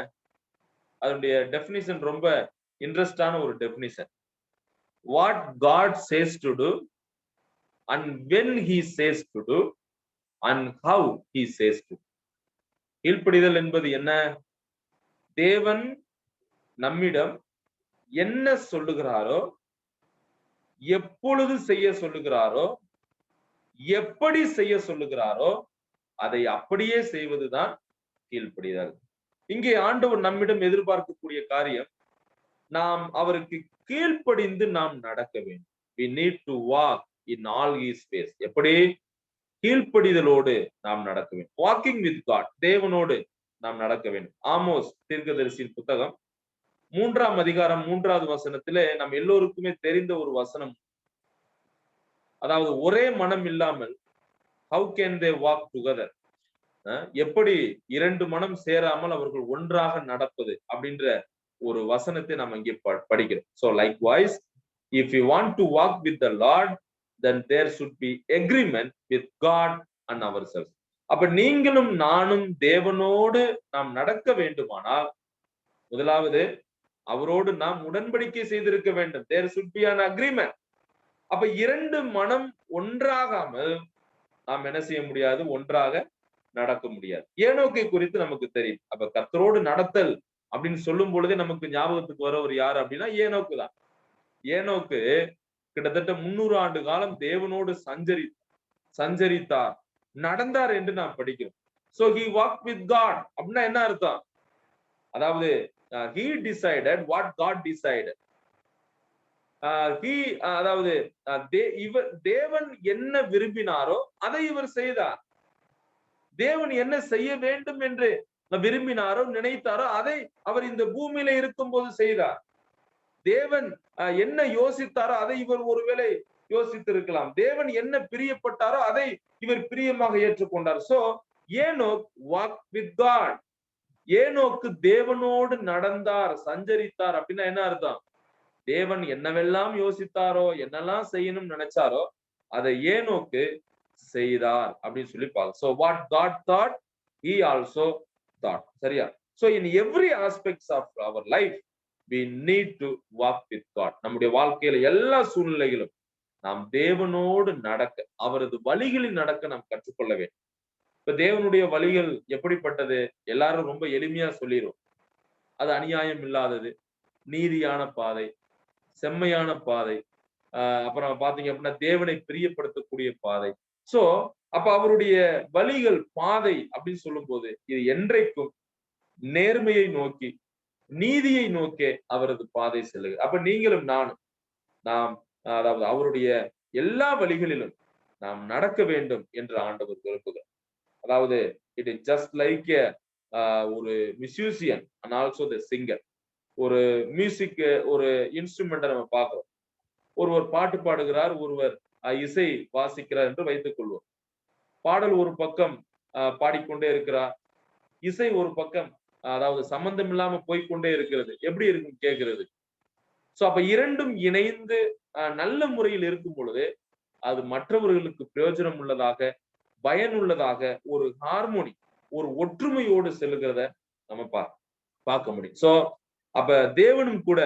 அதனுடைய டெஃபினிஷன் ரொம்ப இன்ட்ரெஸ்டான ஒரு definition. What God says to do and when he says to do and how he says to. கீழ்ப்படிதல் என்பது என்ன? தேவன் நம்மிடம் என்ன சொல்லுகிறாரோ, எப்பொழுது செய்ய சொல்லுகிறாரோ, எப்படி செய்ய சொல்லுகிறாரோ அதை அப்படியே செய்வதுதான் கீழ்ப்படிதல். இங்கே ஆண்டவர் நம்மிடம் எதிர்பார்க்கக்கூடிய காரியம், நாம் அவருக்கு கீழ்ப்படிந்து நாம் நடக்க வேண்டும். We need to walk in all his ways. எப்படி? கீழ்ப்படிதலோடு நாம் நடக்க வேண்டும். வாக்கிங் வித் காட், தேவனோடு நாம் நடக்க வேண்டும். ஆமோஸ் தீர்க்கதரிசியின் புத்தகம் 3ஆம் அதிகாரம் 3வது வசனத்திலே நம்ம எல்லோருக்குமே தெரிந்த ஒரு வசனம். அதாவது ஒரே மனம் இல்லாமல் how can they walk together? எப்படி 2 மனம் சேராமல் அவர்கள் ஒன்றாக நடப்பது அப்படின்ற ஒரு வசனத்தை நாம் இங்கே படிக்கிறோம். So likewise, if you want to walk with the Lord, then there should be agreement with God and ourselves. அப்ப நீங்களும் நானும் தேவனோடு நாம் நடக்க வேண்டுமானால் முதலாவது அவரோடு நாம் உடன்படிக்கை செய்திருக்க வேண்டும். There should be an agreement. அப்ப 2 மனம் ஒன்றாகாமல் நாம் என்ன செய்ய முடியாது, ஒன்றாக நடக்க முடியாது. ஏனோக்கை குறித்து நமக்கு தெரியும். அப்ப கர்த்தரோடு நடத்தல் அப்படின்னு சொல்லும் பொழுதே நமக்கு ஞாபகத்துக்கு வரவர் யார் அப்படின்னா ஏனோக்கு தான். ஏனோக்கு கிட்டத்தட்ட 300 ஆண்டு காலம் தேவனோடு சஞ்சரித்தார், நடந்தார் என்று நாம் படிக்கிறோம். So he walked with God அப்படின்னா என்ன அர்த்தம்? அதாவது he decided what God decided. அதாவது தேவன் என்ன விரும்பினாரோ அதை இவர் செய்தார். தேவன் என்ன செய்ய வேண்டும் என்று விரும்பினாரோ நினைத்தாரோ அதை அவர் இந்த பூமியில இருக்கும் போது செய்தார். தேவன் என்ன யோசித்தாரோ அதை இவர் ஒருவேளை யோசித்திருக்கலாம். தேவன் என்ன பிரியப்பட்டாரோ அதை இவர் பிரியமாக ஏற்றுக்கொண்டார். So Enoch walk with God. ஏனோக்கு தேவனோடு நடந்தார், சஞ்சரித்தார் அப்படின்னா என்ன அர்த்தம்? தேவன் என்னவெல்லாம் யோசித்தாரோ, என்னெல்லாம் செய்யணும்னு நினைச்சாரோ அதை ஏனோக்கு செய்தார் அப்படின்னு சொல்லி பார்க்க. So what God thought, he also thought. சரியா? So in every aspects of our life, we need to walk with God. நம்முடைய வாழ்க்கையில எல்லா சூழ்நிலைகளும் நாம் தேவனோடு நடக்க, அவரது வழிகளில் நடக்க நாம் கற்றுக்கொள்ள வேண்டும். இப்ப தேவனுடைய வழிகள் எப்படிப்பட்டது? எல்லாரும் ரொம்ப எளிமையா சொல்லிடும். அது அநியாயம் இல்லாதது, நீதியான பாதை, செம்மையான பாதை, அப்புறம் பாத்தீங்க அப்படின்னா தேவனை பிரியப்படுத்தக்கூடிய பாதை. சோ அப்ப அவருடைய வழிகள், பாதை அப்படின்னு சொல்லும் போது இது என்றைக்கும் நேர்மையை நோக்கி, நீதியை நோக்கி அவரது பாதை செல்லுகிறது. அப்ப நீங்களும் நாம் அதாவது அவருடைய எல்லா வழிகளிலும் நாம் நடக்க வேண்டும் என்று ஆண்டவர் விரும்புகிறார். அதாவது இட் இஸ் ஜஸ்ட் லைக் ஒரு musician and also the singer. ஒரு மியூசிக், ஒரு இன்ஸ்ட்ருமெண்ட்டை நம்ம பார்க்கிறோம். ஒருவர் பாட்டு பாடுகிறார், ஒருவர் இசை வாசிக்கிறார் என்று வைத்துக் கொள்வோம். பாடல் ஒரு பக்கம் பாடிக்கொண்டே இருக்கிறார், இசை ஒரு பக்கம் அதாவது சம்பந்தம் இல்லாம போய்கொண்டே இருக்கிறது. எப்படி இருக்கும் கேட்கிறது? சோ அப்ப இரண்டும் இணைந்து நல்ல முறையில் இருக்கும் பொழுது அது மற்றவர்களுக்கு பிரயோஜனம் உள்ளதாக, பயனுள்ளதாக, ஒரு ஹார்மோனி, ஒரு ஒற்றுமையோடு செல்லுகிறத நம்ம பார்க்க முடியும். சோ அப்ப தேவனும் கூட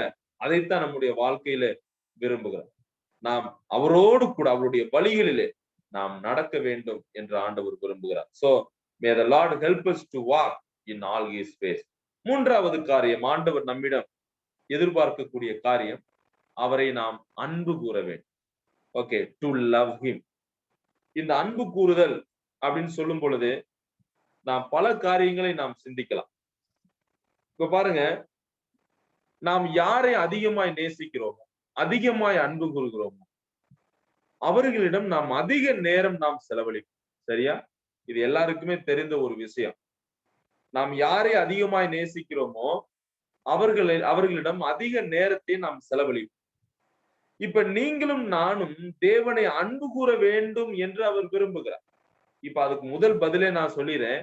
அதைத்தான் நம்முடைய வாழ்க்கையில விரும்புகிறார். நாம் அவரோடு கூட அவருடைய வழிகளிலே நாம் நடக்க வேண்டும் என்று ஆண்டவர் விரும்புகிறார். So may the Lord help us to walk in all his ways. 3வது காரியம், ஆண்டவர் நம்மிடம் எதிர்பார்க்கக்கூடிய காரியம், அவரை நாம் அன்பு கூற வேண்டும். Okay, to love him. இந்த அன்பு கூறுதல் அப்படின்னு சொல்லும் பொழுது நாம் பல காரியங்களை நாம் சிந்திக்கலாம். இப்ப பாருங்க, நாம் யாரை அதிகமாய் நேசிக்கிறோமோ, அதிகமாய் அன்பு கூறுகிறோமோ அவர்களிடம் நாம் அதிக நேரம் நாம் செலவழிப்போம். சரியா? இது எல்லாருக்குமே தெரிந்த ஒரு விஷயம். நாம் யாரை அதிகமாய் நேசிக்கிறோமோ அவர்களிடம் அதிக நேரத்தை நாம் செலவழிப்போம். இப்ப நீங்களும் நானும் தேவனை அன்பு கூற வேண்டும் என்று அவர் விரும்புகிறார். இப்ப அதுக்கு முதல் பதிலே நான் சொல்லிறேன்.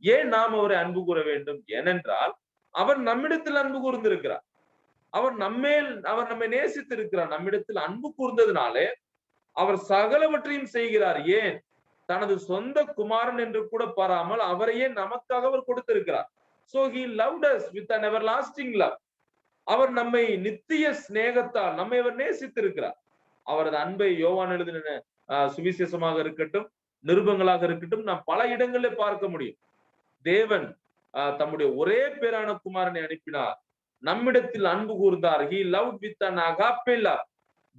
ஏன் நாம் அவரை அன்பு கூற வேண்டும்? ஏனென்றால் அவர் நம்மிடத்தில் அன்பு கூர்ந்திருக்கிறார். அவர் நம்மை நேசித்திருக்கிறார். நம்மிடத்தில் அன்பு கூர்ந்ததுனாலே அவர் சகலவற்றையும் செய்கிறார். ஏன்? தனது சொந்த குமாரன் என்று கூட பாராமல் அவரையே நமக்காக அவர் கொடுத்திருக்கிறார். So he loved us with an everlasting love. அவர் நம்மை நித்திய சிநேகத்தால் நம்மை அவர் நேசித்திருக்கிறார். அவரது அன்பை யோவான் எழுதின சுவிசேஷமாக இருக்கட்டும், நிருபங்களாக இருக்கட்டும், நாம் பல இடங்களில் பார்க்க முடியும். தேவன் தம்முடைய ஒரே பேரான குமாரனை அனுப்பினார், நம்மிடத்தில் அன்பு கூர்ந்தார். He loved with an agape love,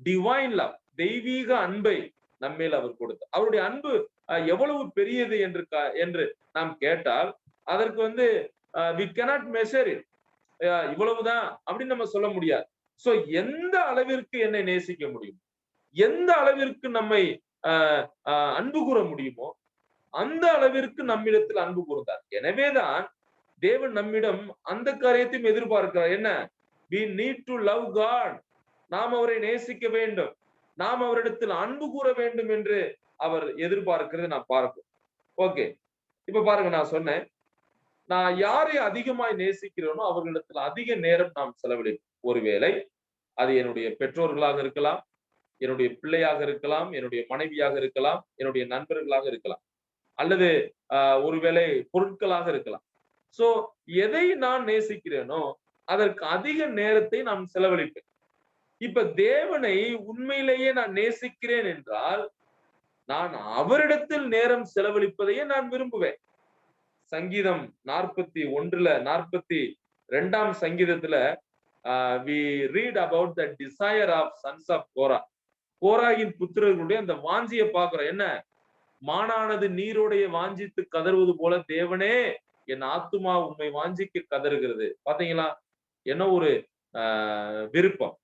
divine love. தெய்வீக அன்பை நம்மேல் அவர் கொடுத்தார். அவருடைய அன்பு எவ்வளவு பெரியது என்று நாம் கேட்டால் அதற்கு we cannot measure it. இவ்வளவுதான் அப்படின்னு நம்ம சொல்ல முடியாது. சோ எந்த அளவிற்கு என்னை நேசிக்க முடியும், எந்த அளவிற்கு நம்மை அன்பு கூற முடியுமோ அந்த அளவிற்கு நம்மிடத்தில் அன்பு கூர்ந்தார். எனவேதான் தேவன் நம்மிடம் அந்த காரியத்தையும் எதிர்பார்க்கிறார். என்ன? we need to love God. நாம் அவரை நேசிக்க வேண்டும், நாம் அவரிடத்தில் அன்பு கூற வேண்டும் என்று அவர் எதிர்பார்க்கிறது நான் பார்ப்போம். ஓகே, இப்ப பாருங்க, நான் சொன்னேன், நான் யாரை அதிகமாய் நேசிக்கிறேனோ அவர்களிடத்தில் அதிக நேரம் நாம் செலவழிப்போம். ஒருவேளை அது என்னுடைய பெற்றோர்களாக இருக்கலாம், என்னுடைய பிள்ளையாக இருக்கலாம், என்னுடைய மனைவியாக இருக்கலாம், என்னுடைய நண்பர்களாக இருக்கலாம், அல்லது ஒருவேளை பொருட்களாக இருக்கலாம். சோ எதை நான் நேசிக்கிறேனோ அதற்கு அதிக நேரத்தை நான் செலவழிப்பேன். இப்ப தேவனை உண்மையிலேயே நான் நேசிக்கிறேன் என்றால் நான் அவரிடத்தில் நேரம் செலவழிப்பதையே நான் விரும்புவேன். சங்கீதம் 41 42 சங்கீதத்துல we read about the desire of sons of Korah. கோராகின் புத்திரர்களுடைய அந்த வாஞ்சியை பார்க்கிறோம். என்ன? மானானது நீரோடைய வாஞ்சித்து கதறுவது போல தேவனே என் ஆத்துமா உண்மை வாஞ்சிக்கு கதறுகிறது. பாத்தீங்களா? என்ன ஒரு விருப்பம்,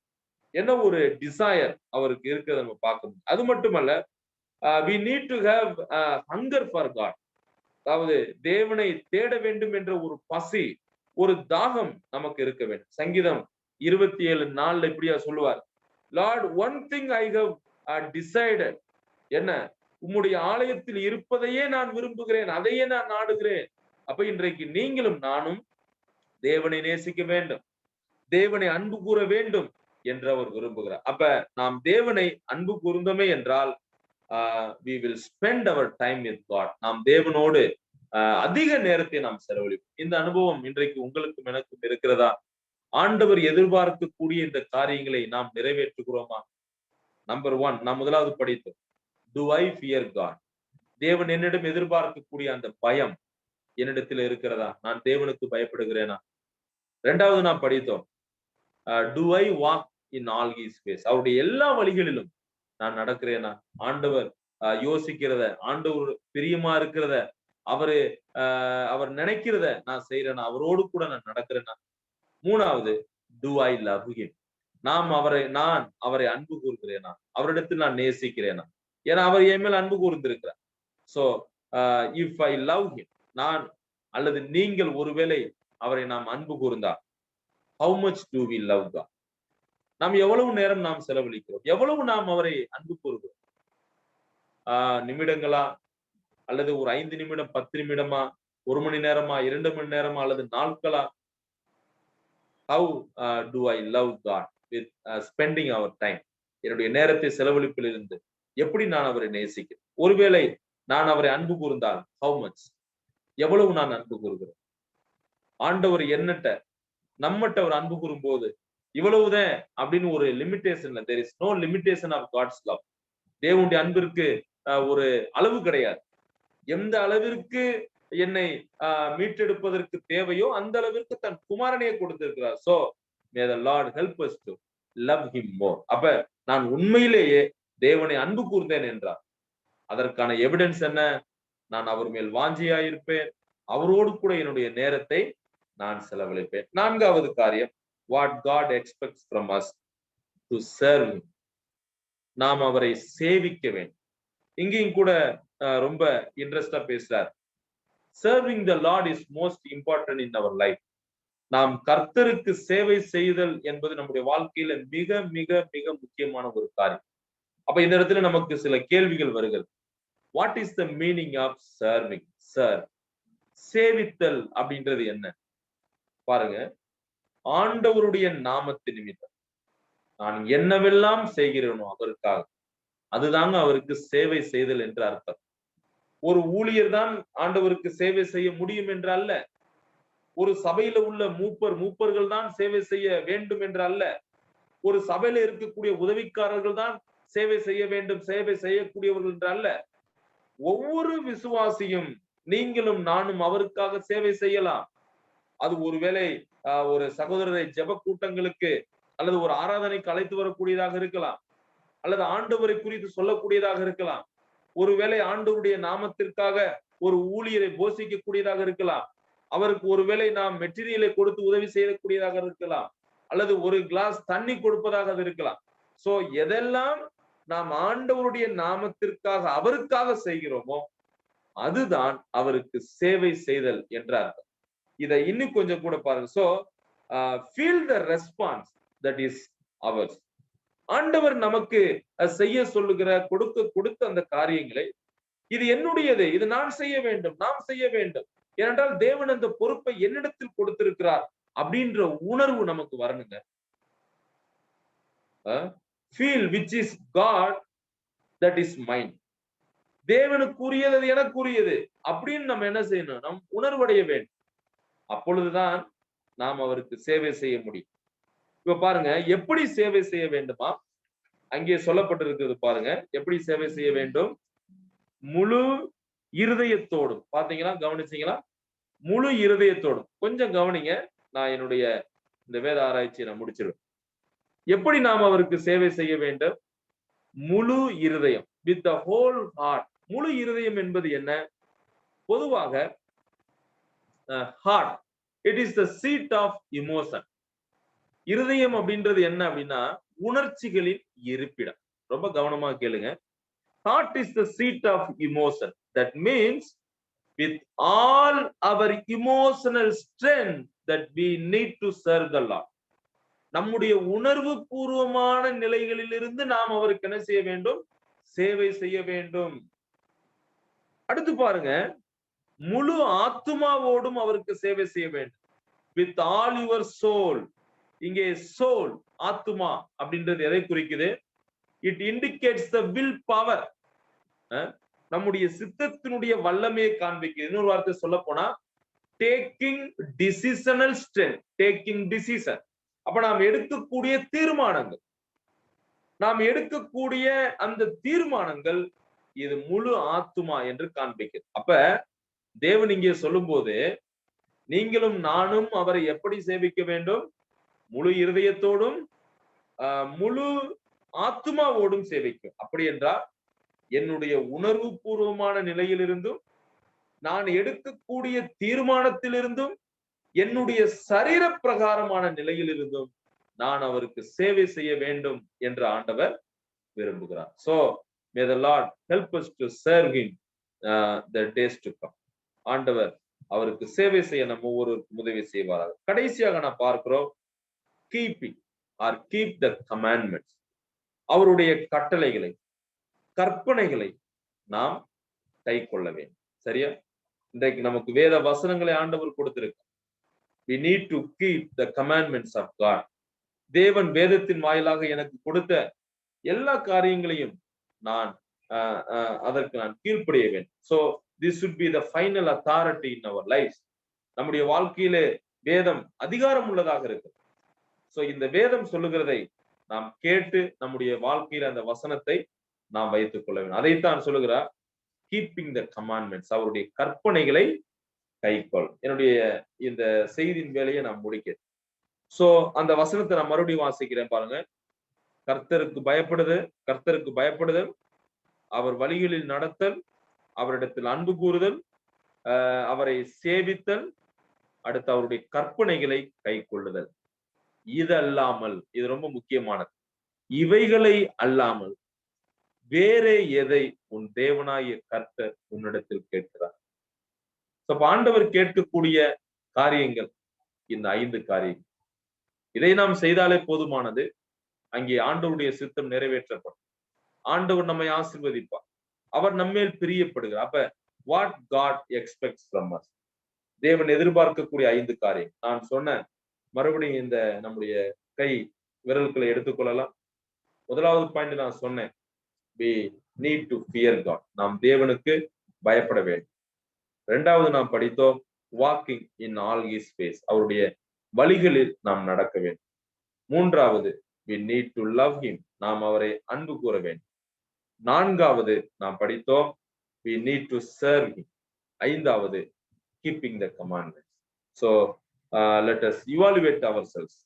என்ன ஒரு டிசையர் அவருக்கு இருக்கிறத நம்ம பார்க்கணும். அது மட்டுமல்ல, we need to have hunger for God. அதாவது தேவனை தேட வேண்டும் என்ற ஒரு பசி, ஒரு தாகம் நமக்கு இருக்க வேண்டும். சங்கீதம் 27:4 இப்படியா சொல்லுவார், Lord one thing I have decided. என்ன? உம்முடைய ஆலயத்தில் இருப்பதையே நான் விரும்புகிறேன், அதையே நான் நாடுகிறேன். அப்ப இன்றைக்கு நீங்களும் நானும் தேவனை நேசிக்க வேண்டும், தேவனை அன்பு கூற வேண்டும் என்று அவர் விரும்புகிறார். அப்ப நாம் தேவனை அன்பு கூர்ந்தோமே என்றால் we will spend our time with God. நாம் தேவனோடு அதிக நேரத்தை நாம் செலவழிப்போம். இந்த அனுபவம் இன்றைக்கு உங்களுக்கும் எனக்கும் இருக்கிறதா? ஆண்டவர் எதிர்பார்க்கக்கூடிய இந்த காரியங்களை நாம் நிறைவேற்றுகிறோமா? நம்பர் 1, நாம் முதலாவது படித்தோம், do I fear God? தேவன் என்னிடம் எதிர்பார்க்கக்கூடிய அந்த பயம் என்னிடத்தில் இருக்கிறதா? நான் தேவனுக்கு பயப்படுகிறேனா? 2வது நாம் படித்தோம், do I walk in all his ways? அவருடைய எல்லா வழிகளிலும் நான் நடக்கிறேனா? ஆண்டவர் யோசிக்கிறத, ஆண்டவர் பிரியமா இருக்கிறத, அவர் நினைக்கிறத நான் செய்யறேனா? அவரோடு கூட நான் நடக்கிறேனா? 3வது, do I love him? நான் அவரை அன்பு கூறுகிறேனா? அவரிடத்தில் நான் நேசிக்கிறேனா? ஏன்னா அவர் என் மேல் அன்பு கூர்ந்திருக்கிறார். So if I love him, நான் அல்லது நீங்கள் ஒருவேளை அவரை நாம் அன்பு கூர்ந்தா, how much do we love God? நாம் எவ்வளவு நேரம் நாம் செலவழிக்கிறோம், எவ்வளவு நாம் அவரை அன்பு கூறுகிறோம்? நிமிடங்களா, அல்லது ஒரு 5 நிமிடம், 10 நிமிடமா, 1 மணி நேரமா, 2 மணி நேரமா, அல்லது நாட்களா? How do I love God with spending our time? என்னுடைய நேரத்தை செலவழிப்பில் இருந்து எப்படி நான் அவரை நேசிக்கிறேன்? ஒருவேளை நான் அவரை அன்பு கூர்ந்தால் how much, எவ்வளவு நான் அன்பு கூறுகிறேன்? ஆண்டவர் நம்மட்ட அவர் அன்பு கூறும் போது இவ்வளவுதான் அப்படின்னு ஒரு லிமிட்டேஷன் இல்லை. there is no limitation of God's love. தேவனுடைய அன்பிற்கு ஒரு அளவு கிடையாது. எந்த அளவிற்கு என்னை மீட்டெடுப்பதற்கு தேவையோ அந்த அளவிற்கு தன் குமாரனையே கொடுத்திருக்கிறார். So may the Lord help us to love him more. அப்ப நான் உண்மையிலேயே தேவனை அன்பு கூர்ந்தேன் என்றார் அதற்கான எவிடன்ஸ் என்ன? நான் அவர் மேல் வாஞ்சியாயிருப்பேன், அவரோடு கூட என்னுடைய நேரத்தை நான் செலவழிப்பேன். 4வது காரியம், what God expects from us to serve him. நாம் அவரை சேவிக்க வேண்டும். இங்கேயும் கூட ரொம்ப இன்ட்ரெஸ்டா பேசுறார். Serving the Lord is most important in our life. நாம் கர்த்தருக்கு சேவை செய்தல் என்பது நம்முடைய வாழ்க்கையில மிக மிக மிக முக்கியமான ஒரு காரியம். அப்ப இந்த இடத்துல நமக்கு சில கேள்விகள் வருகிறது. What is the meaning of serving? சேவித்தல் அப்படின்றது என்ன? பாருங்க, ஆண்டவருடைய நாமத்து நிமித்தம் நான் என்னவெல்லாம் செய்கிறேனோ அவருக்காக, அதுதாங்க அவருக்கு சேவை செய்தல் என்று அர்த்தம். ஒரு ஊழியர் தான் ஆண்டவருக்கு சேவை செய்ய முடியும் என்று அல்ல. ஒரு சபையில உள்ள மூப்பர்கள் தான் சேவை செய்ய வேண்டும் என்று அல்ல. ஒரு சபையில இருக்கக்கூடிய உதவிக்காரர்கள் தான் சேவை செய்ய வேண்டும், சேவை செய்யக்கூடியவர்கள் என்று அல்ல. ஒவ்வொரு விசுவாசியும், நீங்களும் நானும் அவருக்காக சேவை செய்யலாம். அது ஒருவேளை ஒரு சகோதரரை ஜெப கூட்டங்களுக்கு அல்லது ஒரு ஆராதனைக்கு அழைத்து வரக்கூடியதாக இருக்கலாம், அல்லது ஆண்டவரை குறித்து சொல்லக்கூடியதாக இருக்கலாம். ஒருவேளை ஆண்டவருடைய நாமத்திற்காக ஒரு ஊழியரை போஷிக்கக்கூடியதாக இருக்கலாம். அவருக்கு ஒருவேளை நாம் மெட்டீரியலை கொடுத்து உதவி செய்யக்கூடியதாக இருக்கலாம், அல்லது ஒரு கிளாஸ் தண்ணி கொடுப்பதாக அது இருக்கலாம். சோ எதெல்லாம் நாம் ஆண்டவருடைய நாமத்திற்காக அவருக்காக செய்கிறோமோ அதுதான் அவருக்கு சேவை செய்தல் என்ற அர்த்தம். இதை இன்னும் கொஞ்சம் கூட பாருங்க. So feel the response that is ours. ஆண்டவர் நமக்கு செய்ய சொல்லுகிற கொடுத்த அந்த காரியங்களை, இது என்னுடையது, இது நான் செய்ய வேண்டும், நாம் செய்ய வேண்டும், ஏனென்றால் தேவன் அந்த பொறுப்பை என்னிடத்தில் கொடுத்திருக்கிறார் அப்படின்ற உணர்வு நமக்கு வரணுங்க. feel which is God, that is mine. தேவனுக்குரியது அது எனக்குரியது அப்படின்னு நம்ம என்ன செய்யணும்? நம் உணர்வடைய வேண்டும். அப்பொழுதுதான் நாம் அவருக்கு சேவை செய்ய முடியும். இப்ப பாருங்க, எப்படி சேவை செய்ய வேண்டுமா? அங்கே சொல்லப்பட்டிருக்கிறது பாருங்க, எப்படி சேவை செய்ய வேண்டும்? முழு இருதயத்தோடும். பாத்தீங்களா? கவனிச்சீங்களா? முழு இருதயத்தோடும். கொஞ்சம் கவனிங்க, நான் என்னுடைய இந்த வேத ஆராய்ச்சியை நான் முடிச்சிருவேன். எப்படி நாம் அவருக்கு சேவை செய்ய வேண்டும்? முழு இருதயம், with the whole heart. முழு இருதயம் என்பது என்ன? பொதுவாக heart, it is the seat of emotion. இருதயம் அப்படின்றது என்ன அப்படின்னா உணர்ச்சிகளின் இருப்பிடம். ரொம்ப கவனமா கேளுங்க. Heart is the seat of emotion. That means with all our emotional strength that we need to serve the Lord. நம்முடைய உணர்வு பூர்வமான நிலைகளிலிருந்து நாம் அவருக்கு என்ன செய்ய வேண்டும்? சேவை செய்ய வேண்டும். அடுத்து பாருங்க, முழு ஆத்துமாவோடும் அவருக்கு சேவை செய்ய வேண்டும். with all your soul. இங்கே soul, ஆத்துமா அப்படின்றது எதை குறிக்குது? it indicates the will power. நம்முடைய சித்தத்தினுடைய வல்லமையை காண்பிக்குது. இன்னொரு வார்த்தை சொல்ல போனா taking decisional strength, taking decision. அப்ப நாம் எடுக்கக்கூடிய தீர்மானங்கள், நாம் எடுக்கக்கூடிய அந்த தீர்மானங்கள், இது முழு ஆத்துமா என்று காண்பிக்குது. அப்ப தேவன் இங்கே சொல்லும் போது நீங்களும் நானும் அவரை எப்படி சேவிக்க வேண்டும்? முழு இருதயத்தோடும் முழு ஆத்துமாவோடும் சேவிக்கும். அப்படி என்றால் என்னுடைய உணர்வு பூர்வமான நிலையிலிருந்தும், நான் எடுக்கக்கூடிய தீர்மானத்திலிருந்தும், என்னுடைய சரீர பிரகாரமான நிலையிலிருந்தும் நான் அவருக்கு சேவை செய்ய வேண்டும் என்று ஆண்டவர் விரும்புகிறார். So may the Lord help us to serve him the days to come. ஆண்டவர் அவருக்கு சேவை செய்ய நம்ம ஒவ்வொருவருக்கும் உதவி செய்வார்கள். கடைசியாக நான் பார்க்கிறோம், keeping or keep the commandments. அவருடைய கட்டளைகளை, கற்பனைகளை நாம் கை கொள்ள வேண்டும். சரியா? இன்றைக்கு நமக்கு வேத வசனங்களை ஆண்டவர் கொடுத்திருக்க. We need to keep the commandments of God. தேவன் வேதத்தின் வாயிலாக எனக்கு கொடுத்த எல்லா காரியங்களையும் நான் அதற்கு நான் கீழ்ப்படிய வேண்டும். So this should be the final authority in our lives. நம்முடைய வாழ்க்கையிலே வேதம் அதிகாரம் உள்ளதாக இருக்கு. So இந்த வேதம் சொல்லுகிறதை நாம் கேட்டு நம்முடைய வாழ்க்கையில அந்த வசனத்தை நாம் வைத்துக் கொள்ள வேண்டும். அதைத்தான் சொல்லுகிறார், கீப்பிங் த கமாண்ட்மெண்ட்ஸ். அவருடைய கற்பனைகளை கைக்கொள். என்னுடைய இந்த செய்தியின் வேலையை நான் முடிக்கிறேன். சோ அந்த வசனத்தை நான் மறுபடியும் வாசிக்கிறேன் பாருங்க. கர்த்தருக்கு பயப்படுதல், அவர் வழிகளில் நடத்தல், அவரிடத்தில் அன்பு கூறுதல், அவரை சேவித்தல், அடுத்து அவருடைய கற்பனைகளை கை கொள்ளுதல். இது அல்லாமல், இது ரொம்ப முக்கியமானது, இவைகளை அல்லாமல் வேறே எதை உன் தேவனாகிய கர்த்தர் உன்னிடத்தில் கேட்கிறார்? ஆண்டவர் கேட்கக்கூடிய காரியங்கள் இந்த 5 காரியங்கள். இதை நாம் செய்தாலே போதுமானது. அங்கே ஆண்டவருடைய சித்தம் நிறைவேற்றப்படும். ஆண்டவர் நம்மை ஆசீர்வதிப்பார். அவர் நம்மேல் பிரியப்படுகிறார். அப்ப what God expects from us, தேவன் எதிர்பார்க்கக்கூடிய 5 காரியம் நான் சொன்ன. மறுபடியும் இந்த நம்முடைய கை விரல்களை எடுத்துக்கொள்ளலாம். முதலாவது பாயிண்ட் நான் சொன்னேன், we need to fear God. நாம் தேவனுக்கு பயப்பட வேண்டும். இரண்டாவது நாம் படித்தோம், walking in all his ways. அவருடைய வழிகளில் நாம் நடக்க வேண்டும். மூன்றாவது, we need to love him. நாம் அவரை அன்பு கூற வேண்டும். நான்காவது நாம் படித்தோம், we need to serve him. ஐந்தாவது, keeping the commandments. So let us evaluate ourselves.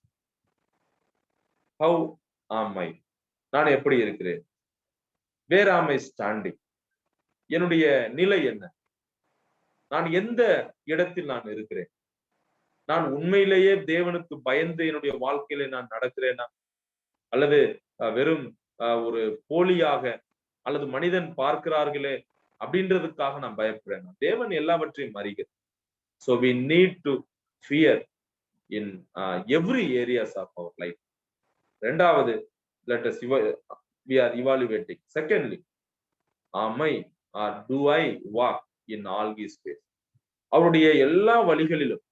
How am I? நான் எப்படி இருக்கிறேன்? Where am I standing? என்னுடைய நிலை என்ன? நான் எந்த இடத்தில் நான் இருக்கிறேன்? நான் உண்மையிலேயே தேவனுக்கு பயந்து என்னுடைய வாழ்க்கையில நான் நடக்கிறேனா, அல்லது வெறும் ஒரு போலியாக, அல்லது மனிதன் பார்க்கிறார்களே அப்படின்றதுக்காக நான் பயப்படுறேன்? தேவன் எல்லாவற்றையும் அறிகிறார். So we need to fear. in every areas of our life. ரெண்டாவது, let us we are evaluating. Secondly, am I or do I walk in all his ways? அவருடைய எல்லா வழிகளிலும்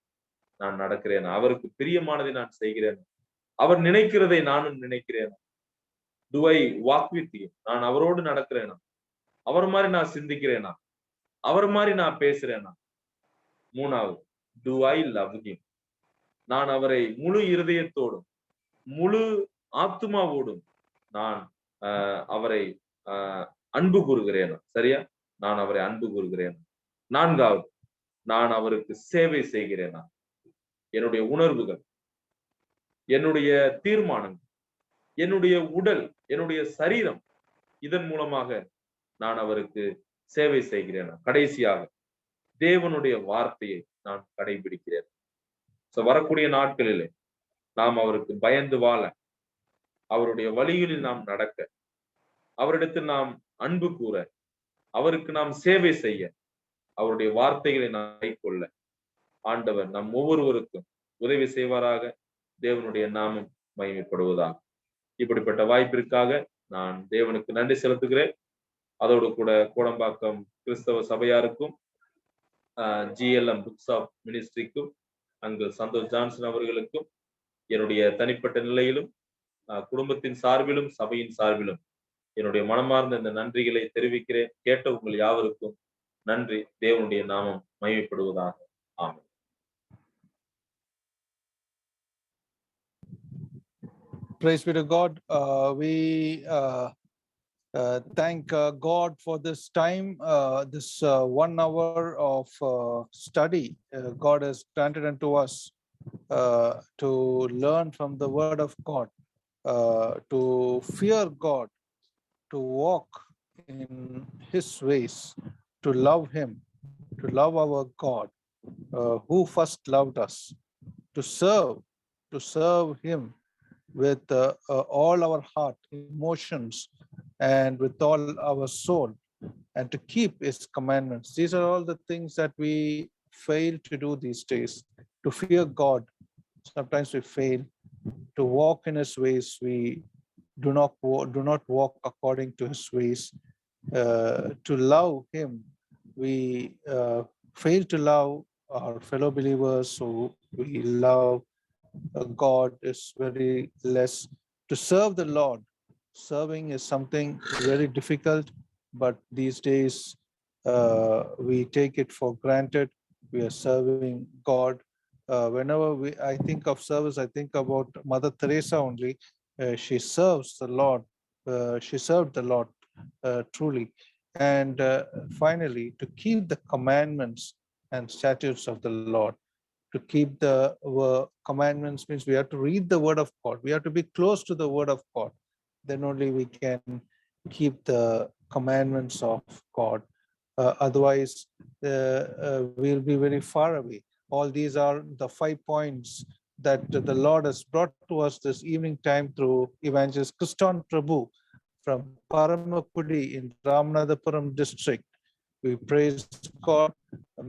நான் நடக்கிறேன், அவருக்கு பிரியமானதை நான் செய்கிறேன், அவர் நினைக்கிறதை நானும் நினைக்கிறேன். Do I walk with him? நான் அவரோடு நடக்கிறேனா, அவர் மாதிரி நான் சிந்திக்கிறேனா, அவர் மாதிரி நான் பேசுறேனா. மூணாவது, do I love him? நான் அவரை முழு இருதயத்தோடும் முழு ஆத்துமாவோடும் நான் அவரை அன்பு கூறுகிறேனா. சரியா, நான் அவரை அன்பு கூறுகிறேன். நான்காவது, நான் அவருக்கு சேவை செய்கிறேனா. என்னுடைய உணர்வுகள், என்னுடைய தீர்மானங்கள், என்னுடைய உடல், என்னுடைய சரீரம், இதன் மூலமாக நான் அவருக்கு சேவை செய்கிறேனா. கடைசியாக, தேவனுடைய வார்த்தையை நான் கடைபிடிக்கிறேன். வரக்கூடிய நாட்களிலே நாம் அவருக்கு பயந்து வாழ, அவருடைய வழிகளில் நாம் நடக்க, அவரிடத்தில் நாம் அன்பு கூற, அவருக்கு நாம் சேவை செய்ய, அவருடைய வார்த்தைகளை நாம் கைக்கொள்ள ஆண்டவர் நம் ஒவ்வொருவருக்கும் உதவி செய்வாராக. தேவனுடைய நாமம் மகிமைப்படுவதாக. இப்படிப்பட்ட வாய்ப்பிற்காக நான் தேவனுக்கு நன்றி செலுத்துகிறேன். அதோடு கூட கோடம்பாக்கம் கிறிஸ்தவ சபையாருக்கும் GLM புக்ஸ் ஆஃப் மினிஸ்ட்ரிக்கும் அங்கு சந்தோஷ் ஜான்சன் அவர்களுக்கும் என்னுடைய தனிப்பட்ட நிலையிலும் குடும்பத்தின் சார்பிலும் சபையின் சார்பிலும் என்னுடைய மனமார்ந்த இந்த நன்றிகளை தெரிவிக்கிறேன். கேட்ட உங்கள் யாவருக்கும் நன்றி. தேவனுடைய நாமம் மகிமைப்படுவதாக. ஆமென். Praise be to God. We thank God for this time, this 1 hour of study God has granted unto us to learn from the word of God, to fear God, to walk in his ways, to love him, to love our God who first loved us, to serve him with all our heart, emotions, and with all our soul, and to keep his commandments. These are all the things that we fail to do these days. To fear God, sometimes we fail. To walk in his ways, we do not walk according to his ways. To love him, we fail to love our fellow believers who we love. God is very less. To serve the Lord, serving is something very difficult, but these days we take it for granted. We are serving God. Whenever I think of service, I think about Mother Teresa only. She serves the Lord. She served the Lord truly. And finally, to keep the commandments and statutes of the Lord. To keep the commandments means we have to read the word of God. We have to be close to the word of God. Then only we can keep the commandments of God. Otherwise, we'll be very far away. All these are the 5 points that the Lord has brought to us this evening time through Evangelist Kriston Prabhu from Paramakudi in Ramanathapuram district. We praise God.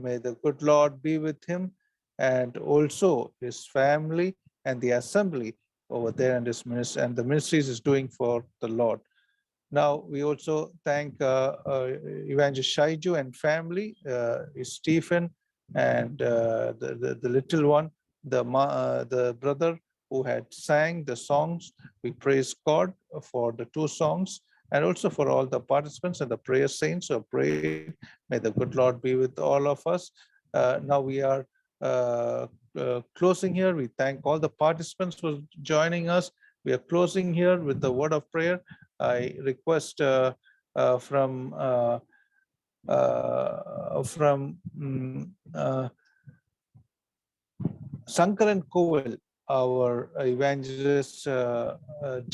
May the good Lord be with him, and also his family and the assembly over there, and his ministry and the ministries is doing for the Lord. Now we also thank Evangelist Shaiju and family, Stephen and the little one, the brother who had sang the songs. We praise God for the 2 songs, and also for all the participants and the prayer saints who have prayed. May the good Lord be with all of us. Now we are closing here. We thank all the participants for joining us. We are closing here with the word of prayer. I request from Sankaran Kovil, our evangelist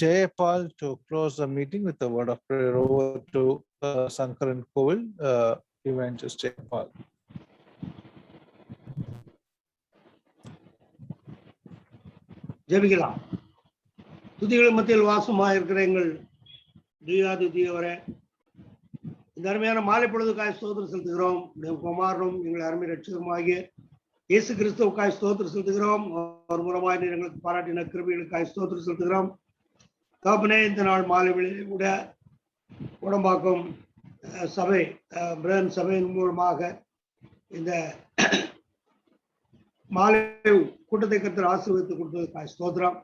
Jayapal, to close the meeting with the word of prayer. Over to Sankaran Kovil, evangelist Jayapal. ஜெபிக்கலாம். துதிகள் மத்தியில் வாசமாக இருக்கிற எங்கள் துதியாவரே, இந்த அருமையான மாலை பொழுதுக்காய் ஸ்தோத்திரம் செலுத்துகிறோம். குமாரனும் எங்கள் அருமை ரட்சகருமாகிய இயேசு கிறிஸ்துவுக்காய் ஸ்தோத்திரம் செலுத்துகிறோம். ஒரு மூலமாய் நீர் எங்களுக்கு பாராட்டின கிருபைகளுக்காய் ஸ்தோத்திரம் செலுத்துகிறோம். தகப்பனே, இந்த நாள் மாலை வேளையில் கூட உடம்பாக்கம் சபை பிரதன் சபையின் மூலமாக இந்த மாலை கூட்டத்தை கர்த்தர் ஆசீர்வதித்து கொடுத்ததுக்காய் ஸ்தோத்திரம்.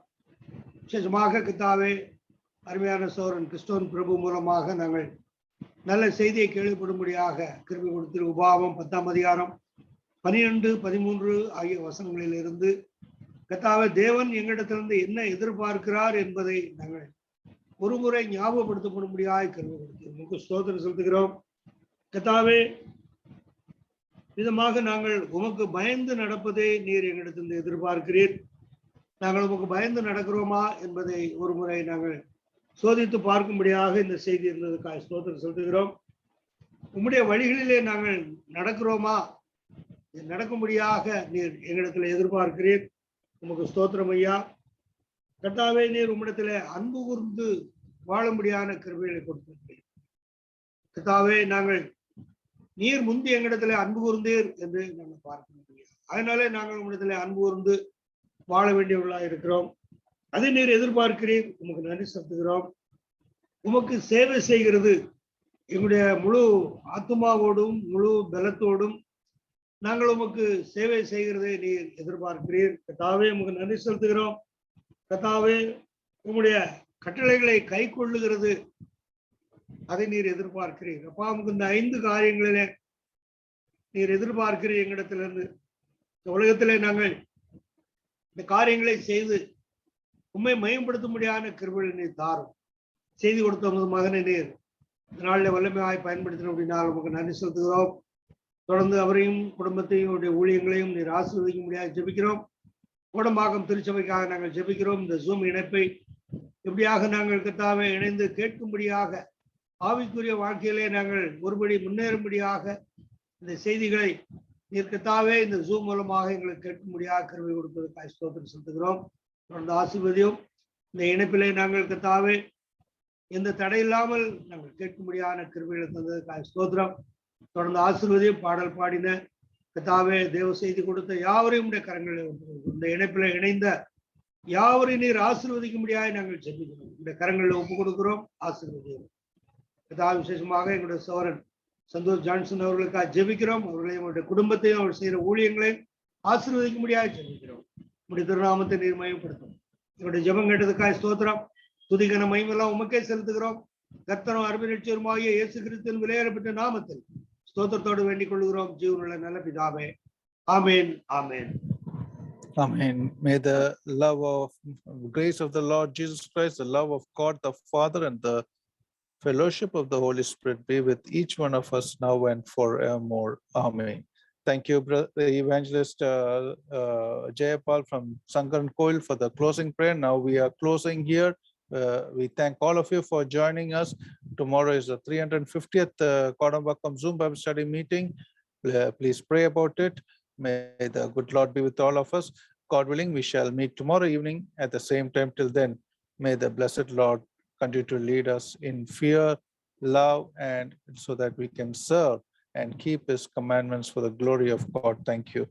விசேஷமாக கர்த்தாவே, அருமையான சோரன் கிறிஸ்தவன் பிரபு மூலமாக நாங்கள் நல்ல செய்தியை கேள்விப்படும்படியாக கிருபை கொடுத்திரு. உபாகமம் 10ஆம் அதிகாரம் 12, 13 ஆகிய வசனங்களில் இருந்து கர்த்தாவே, தேவன் எங்களிடத்திலிருந்து என்ன எதிர்பார்க்கிறார் என்பதை நாங்கள் ஒரு முறை ஞாபகப்படுத்தப்படும்படியாக கிருபை கொடுத்திரு. உங்களுக்கு ஸ்தோத்திரம் செலுத்துகிறோம். கர்த்தாவே, விதமாக நாங்கள் உமக்கு பயந்து நடப்பதை நீர் எங்களிடத்திலிருந்து எதிர்பார்க்கிறீர். நாங்கள் உமக்கு பயந்து நடக்கிறோமா என்பதை ஒரு முறை நாங்கள் சோதித்து பார்க்கும்படியாக இந்த செய்தி இருந்ததுக்காக ஸ்தோத்திரம் செலுத்துகிறோம். உம்முடைய வழிகளிலே நாங்கள் நடக்கிறோமா, நடக்கும்படியாக நீர் எங்களிடத்தில் எதிர்பார்க்கிறீர். உமக்கு ஸ்தோத்திரம் ஐயா. கர்த்தாவே, நீர் உம்மிடத்திலே அன்பு கூர்ந்து வாழும்படியான கிருபைகளை கொடுத்திருக்கிறீர். கர்த்தாவே, நாங்கள் நீர் முந்தி எங்களிடத்திலே அன்பு கூர்ந்தீர் என்று நாங்கள் பார்க்க முடியும். அதனாலே நாங்கள் உம்மிடத்திலே அன்பு கூர்ந்து வாழ வேண்டியவர்களாக இருக்கிறோம். அதை நீர் எதிர்பார்க்கிறீர். உமக்கு நன்றி செலுத்துகிறோம். உமக்கு சேவை செய்கிறது எங்களுடைய முழு ஆத்மாவோடும் முழு பலத்தோடும் நாங்கள் உமக்கு சேவை செய்கிறதை நீர் எதிர்பார்க்கிறீர். கர்த்தாவே, உமக்கு நன்றி செலுத்துகிறோம். கர்த்தாவே, உம்முடைய கட்டளைகளை கை கொள்ளுகிறது அதை நீர் எதிர்பார்க்கிறீர். அப்பா, உமக்கு இந்த 5 காரியங்களிலே நீர் எதிர்பார்க்கிறீர் எங்களிடத்திலிருந்து. இந்த உலகத்திலே நாங்கள் இந்த காரியங்களை செய்து உண்மை மயம்படுத்தும்படியான கிருபையை நீர் தாரும். செய்தி கொடுத்த உமது மகனை நீர் இந்த நாளில் வல்லமையாய் பயன்படுத்தின அப்படினால் உமக்கு நன்றி செலுத்துகிறோம். தொடர்ந்து அவரையும் குடும்பத்தையும் அவருடைய ஊழியங்களையும் நீர் ஆசீர்வதிக்க முடியாது ஜெபிக்கிறோம். கோடம்பாக்கம் திருச்சபைக்காக நாங்கள் ஜெபிக்கிறோம். இந்த ஜூம் இணைப்பை எப்படியாக நாங்கள் கர்த்தாவே இணைந்து கேட்கும்படியாக ஆவிக்குரிய வாழ்க்கையிலே நாங்கள் ஒருபடி முன்னேறும்படியாக இந்த செய்திகளை நீர் கர்த்தாவே இந்த ஜூம் மூலமாக எங்களுக்கு கேட்கும்படியாக கிருபை கொடுப்பதற்காக ஸ்தோத்திரம் செலுத்துகிறோம். தொடர்ந்து ஆசீர்வதியும். இந்த இணைப்பிலே நாங்கள் கர்த்தாவே எந்த தடை இல்லாமல் நாங்கள் கேட்கும்படியான கிருபைகளை தந்ததற்காக ஸ்தோத்திரம். தொடர்ந்து ஆசீர்வதியும். பாடல் பாடின கர்த்தாவே, தேவ செய்தி கொடுத்த யாவரையும் உடைய கரங்களில் இந்த இணைப்பில் இணைந்த யாவரையும் நீர் ஆசீர்வதிக்கும்படியாக நாங்கள் ஜெபிக்கிறோம். இந்த கரங்களில் ஒப்புக் கொடுக்கிறோம். ஆசீர்வதியும். கர்த்தாவே, விசேஷமாக எங்களுடைய சோரன் சந்தோஷ் ஜான்சன் அவர்களுக்காக ஜெபிக்கிறோம். அவர்களையும் அவருடைய குடும்பத்தையும் அவர் செய்கிற ஊழியங்களையும் ஆசீர்வதிக்கும்படியாக ஜெபிக்கிறோம். உடைய திருநாமத்தை நீர் மயப்படுத்தும். எங்களுடைய ஜெபம் கேட்டதுக்காக ஸ்தோத்திரம். துதிகன மகிமையெல்லாம் உமக்கே செலுத்துகிறோம். கர்த்தரும் அருமையுமாகிய இயேசு கிறிஸ்துவின் விலையேறப்பட்ட நாமத்தில் ஸ்தோத்திரத்தோடு வேண்டிக் கொள்கிறோம். ஜீவனுள்ள நல்ல பிதாவே. ஆமென். ஆமென். Amen. May the love of grace of the Lord Jesus Christ, the love of God the Father, and the fellowship of the Holy Spirit be with each one of us now and forevermore. Amen. Thank you, Brother Evangelist Jayapal from Sankaran Koil for the closing prayer. Now we are closing here. We thank all of you for joining us. Tomorrow is the 350th Kodambakkam Zoom Bible Study meeting. Please pray about it. May the good Lord be with all of us. God willing, we shall meet tomorrow evening at the same time. Till then, may the blessed Lord continue to lead us in fear, love, and so that we can serve and keep his commandments for the glory of God. Thank you.